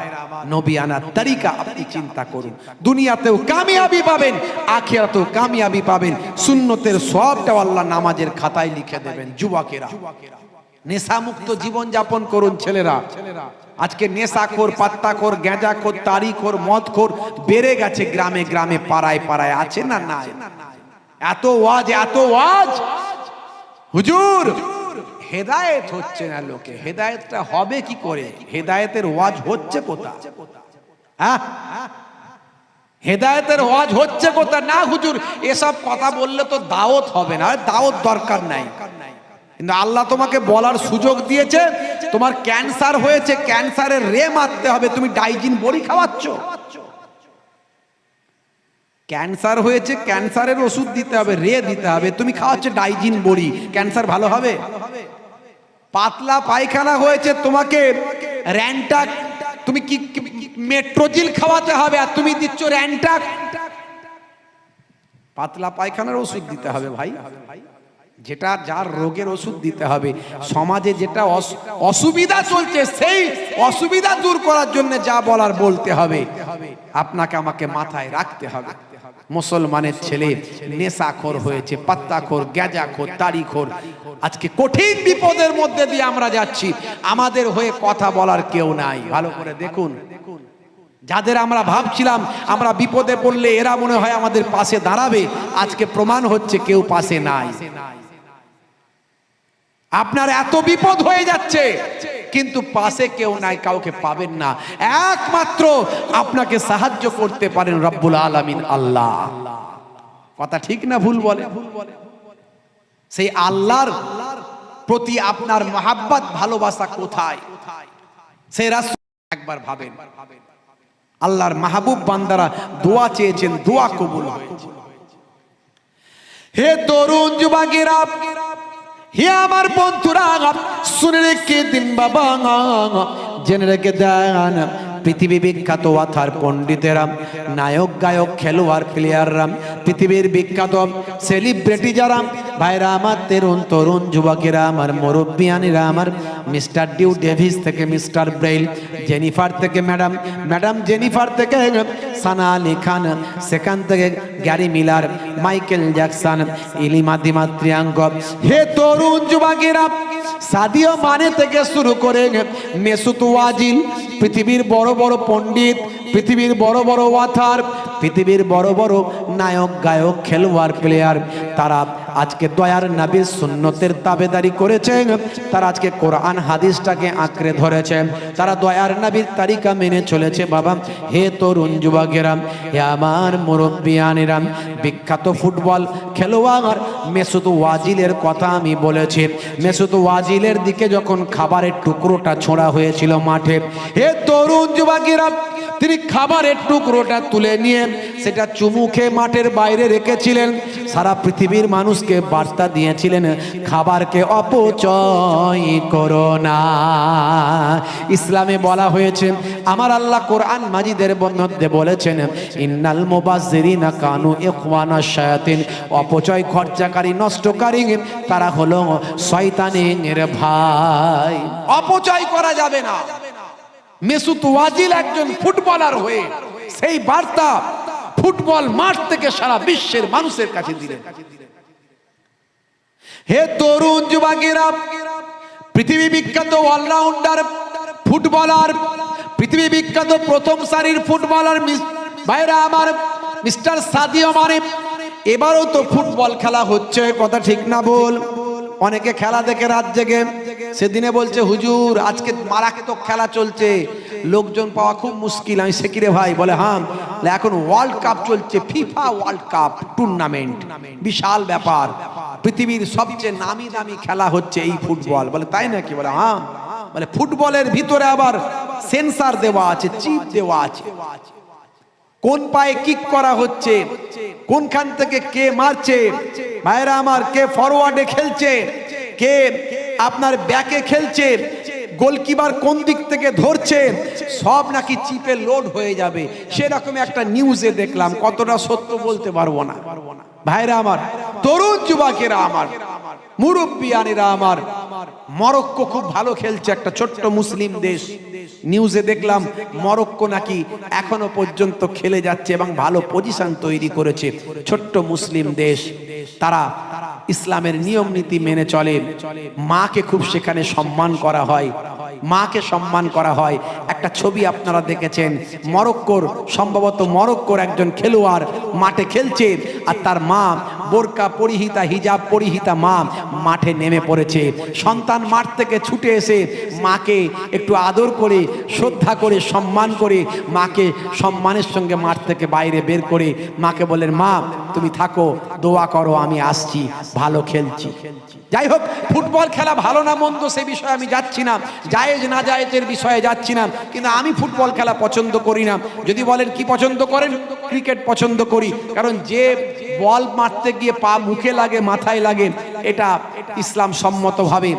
নবী আনার তরিকা আপনি চিন্তা করুন, দুনিয়াতেও কামিয়াবি পাবেন, আখিরাতেও কামিয়াবি পাবেন। সুন্নতের সবটাও আল্লাহ নামাজের খাতায় লিখে দেবেন। যুবকেরা নেশামুক্ত জীবন যাপন করুন। ছেলেরা আজকে নেশাখোর, পাত্তাখোর, গাঁজাখোর, তারিখোর, মদখোর বেড়ে গেছে গ্রামে গ্রামে, পাড়ায় পাড়ায়, আছে না নাই? এত ওয়াজ, এত ওয়াজ, হুজুর হেদায়েত হচ্ছে না লোকে। হেদায়েতটা হবে কি করে? হেদায়েতের ওয়াজ হচ্ছে কোথায়? হ্যাঁ, হেদায়েতের ওয়াজ হচ্ছে কোথায়? না হুজুর এসব কথা বললে তো দাওয়াত হবে না। দাওয়াত দরকার নাই, কিন্তু আল্লাহ তোমাকে বলার সুযোগ দিয়েছে। তোমার ক্যান্সার হয়েছে, ক্যান্সারের রে মারতে হবে, তুমি ডাইজিন বড়ি খাওয়াচ্ছ। ক্যান্সার হয়েছে, ক্যান্সারের ওষুধ দিতে হবে, রে দিতে হবে, তুমি খাওয়াচ্ছ ডাইজিন বড়ি, ক্যান্সার ভালো হবে? পাতলা পায়খানা হয়েছে, তোমাকে র্যান্টাক, তুমি কি মেট্রোজিল খাওয়াতে হবে, আর তুমি দিচ্ছ র্যান্টাক। পাতলা পায়খানার ওষুধ দিতে হবে ভাই, যেটা যার রোগের ওষুধ দিতে হবে। সমাজে যেটা অসুবিধা চলছে সেই অসুবিধা দূর করার জন্য যা বলার বলতে হবে, আপনাকে আমাকে মাথায় রাখতে হবে। মুসলমানের ছেলে নেশাখোর হয়েছে, পাত্তাখোর, গাঁজাখোর, তারিখোর। আজকে কঠিন বিপদের মধ্যে দিয়ে আমরা যাচ্ছি, আমাদের হয়ে কথা বলার কেউ নাই। ভালো করে দেখুন, যাদের আমরা ভাবছিলাম আমরা বিপদে পড়লে এরা মনে হয় আমাদের পাশে দাঁড়াবে, আজকে প্রমাণ হচ্ছে কেউ পাশে নাই। আপনার এত বিপদ হয়ে যাচ্ছে কিন্তু পাশে কেউ নাই, কাউকে পাবেন না। একমাত্র আপনাকে সাহায্য করতে পারেন রব্বুল আলামিন আল্লাহ। কথা ঠিক না ভুল বলে? সেই আল্লাহর প্রতি আপনার মহাব্বত, ভালোবাসা কোথায়? সেই রাসূল একবার ভাবেন, আল্লাহর মাহবুব বান্দারা দোয়া চেয়েছেন, দোয়া কবুল হয়েছে। হে তরুণ যুবকেরা, হে আমার বন্ধুরা, শুনে রেখে দিন বাবা, জেনে রেখে দেন, পৃথিবী বিখ্যাত ওয়াথার পণ্ডিতেরা, নায়ক গায়ক খেলোয়াড় প্লেয়াররা, পৃথিবীর বিখ্যাত সেলিব্রিটি যারা, ভাইরা আমার, তরুণ তরুণ যুবকেরা, আমার মুরব্বিয়ানিরা, আমার মিস্টার ডিউ ডেভিস থেকে মিস্টার ব্রেইল, জেনিফার থেকে ম্যাডাম জেনিফার থেকে সানা আলী খান, সেখান থেকে গ্যারি মিলার, মাইকেল জ্যাকসন, ইলিমা দিমাত্রিয়াঙ্গ। হে তরুণ যুবকেরা, সাদিও মানে থেকে শুরু করে মেসুত ওয়াজিল, পৃথিবীর বড় বড় পণ্ডিত, পৃথিবীর বড় বড় ওয়াথার, পৃথিবীর বড় বড় নায়ক গায়ক খেলোয়াড় প্লেয়ার, তারা আজকে দয়ার নবীর সুন্নতের তাবেদারি করেছে। তারা আজকে কোরআন হাদিসটাকে আঁকড়ে ধরেছে, তারা দয়ার নবীর তরিকা মেনে চলেছে। বাবা, হে তরুণ যুবকেরা, হে আমার মুরব্বিয়ানেরা, বিখ্যাত ফুটবল খেলোয়াড় মেসুত ওয়াজিলের কথা আমি বলেছি। মেসুত ওয়াজিলের দিকে যখন খাবারের টুকরোটা ছোঁড়া হয়েছিল মাঠে, হে তরুণ যুবকেরা, তিনি খাবারের টুকরোটা তুলে নিয়ে সেটা চুমু খেয়ে মাঠের বাইরে রেখেছিলেন। সারা পৃথিবীর মানুষকে বার্তা দিয়েছিলেন, খাবারকে অপচয় করো না। ইসলামে বলা হয়েছে, আমার আল্লাহ কোরআন মাজিদের মধ্যে বলেছেন, ইন্নাল মুবাজ্জিরিনা কানু ইখওয়ানাশ শায়াতিন, অপচয় খরচাকারী, নষ্টকারী, তারা হলো শয়তানের ভাই। অপচয় করা যাবে না। মেসুত ওয়াজিল একজন ফুটবলার হয়ে সেই বার্তা ফুটবল মাঠ থেকে সারা বিশ্বের মানুষের কাছে দিলেন। হে তরুণ যুবকেরা, পৃথিবী বিখ্যাত অলরাউন্ডার ফুটবলার, পৃথিবী বিখ্যাত প্রথম সারির ফুটবলার ভাইরা আমার, মিস্টার সাদিও মানে, এবারও তো ফুটবল খেলা হচ্ছে, কথা ঠিক না বল? অনেকে খেলা দেখে রাত জেগে সেদিনে বলছে হুজুর আজকে মারাত্মক খেলা চলছে, লোকজন পাওয়া খুব মুশকিল। আমি সেকিরে ভাই বলে হ্যাঁ, এখন ওয়ার্ল্ড কাপ চলছে, ফিফা ওয়ার্ল্ড কাপ টুর্নামেন্ট, বিশাল ব্যাপার, পৃথিবীর সবচেয়ে নামি দামি খেলা হচ্ছে এই ফুটবল। বলে তাই নাকি? বলে হ্যাঁ। বলে ফুটবলের ভিতরে আবার সেন্সার দেওয়া আছে, চিপ দেওয়া আছে, কোন পায়ে কিক করা হচ্ছে, কোনখান থেকে কে মারছে, ভাইরা আমার, কে ফরওয়ার্ডে খেলছে, কে আপনার ব্যাকে খেলছে, গোলকিপার কোন দিক থেকে ধরছে, সব নাকি চিপে লোড হয়ে যাবে। সেরকম একটা নিউজে দেখলাম, কতটা সত্য বলতে পারবো না। ভাইরা আমার, তরুণ যুবকেরা আমার, মুরব্বিয়ানেরা আমার, মরক্কো খুব ভালো খেলছে, একটা ছোট্ট মুসলিম দেশ। নিউজে দেখলাম মরক্কো নাকি এখনো পর্যন্ত খেলে যাচ্ছে এবং ভালো পজিশন তৈরি করেছে। ছোট্ট মুসলিম দেশ, তারা ইসলামের নিয়ম নীতি মেনে চলে, মাকে খুব সেখানে সম্মান করা হয়, মাকে সম্মান করা হয়। একটা ছবি আপনারা দেখেছেন, মরক্কোর, সম্ভবত মরক্কোর একজন খেলোয়াড় মাঠে খেলছে আর তার মা বোরকা পরিহিতা, হিজাব পরিহিতা মা মাঠে নেমে পড়েছে। সন্তান মাঠ থেকে ছুটে এসে মাকে একটু আদর করে, শ্রদ্ধা করে, সম্মান করে, মাকে সম্মানের সঙ্গে মাঠ থেকে বাইরে বের করে মাকে বলেন, মা তুমি থাকো, দোয়া করো, আমি আসছি, ভালো খেলছি। যাই হোক, ফুটবল খেলা ভালো না মন্দ সে বিষয়ে আমি যাচ্ছি না, জায়েজ না জায়েজের বিষয়ে যাচ্ছি না, কিন্তু আমি ফুটবল খেলা পছন্দ করি না। যদি বলেন কি পছন্দ করেন, ক্রিকেট পছন্দ করি, কারণ যে বল মারতে গিয়ে পা মুখে লাগে, মাথায় লাগে, এটা ইসলাম সম্মতভাবে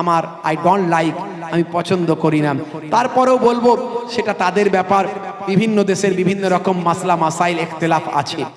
আমার আই ডোন্ট লাইক, আমি পছন্দ করি না। তারপরেও বলবো সেটা তাদের ব্যাপার, বিভিন্ন দেশের বিভিন্ন রকম মাসলা মাসাইল ইখতিলাফ আছে।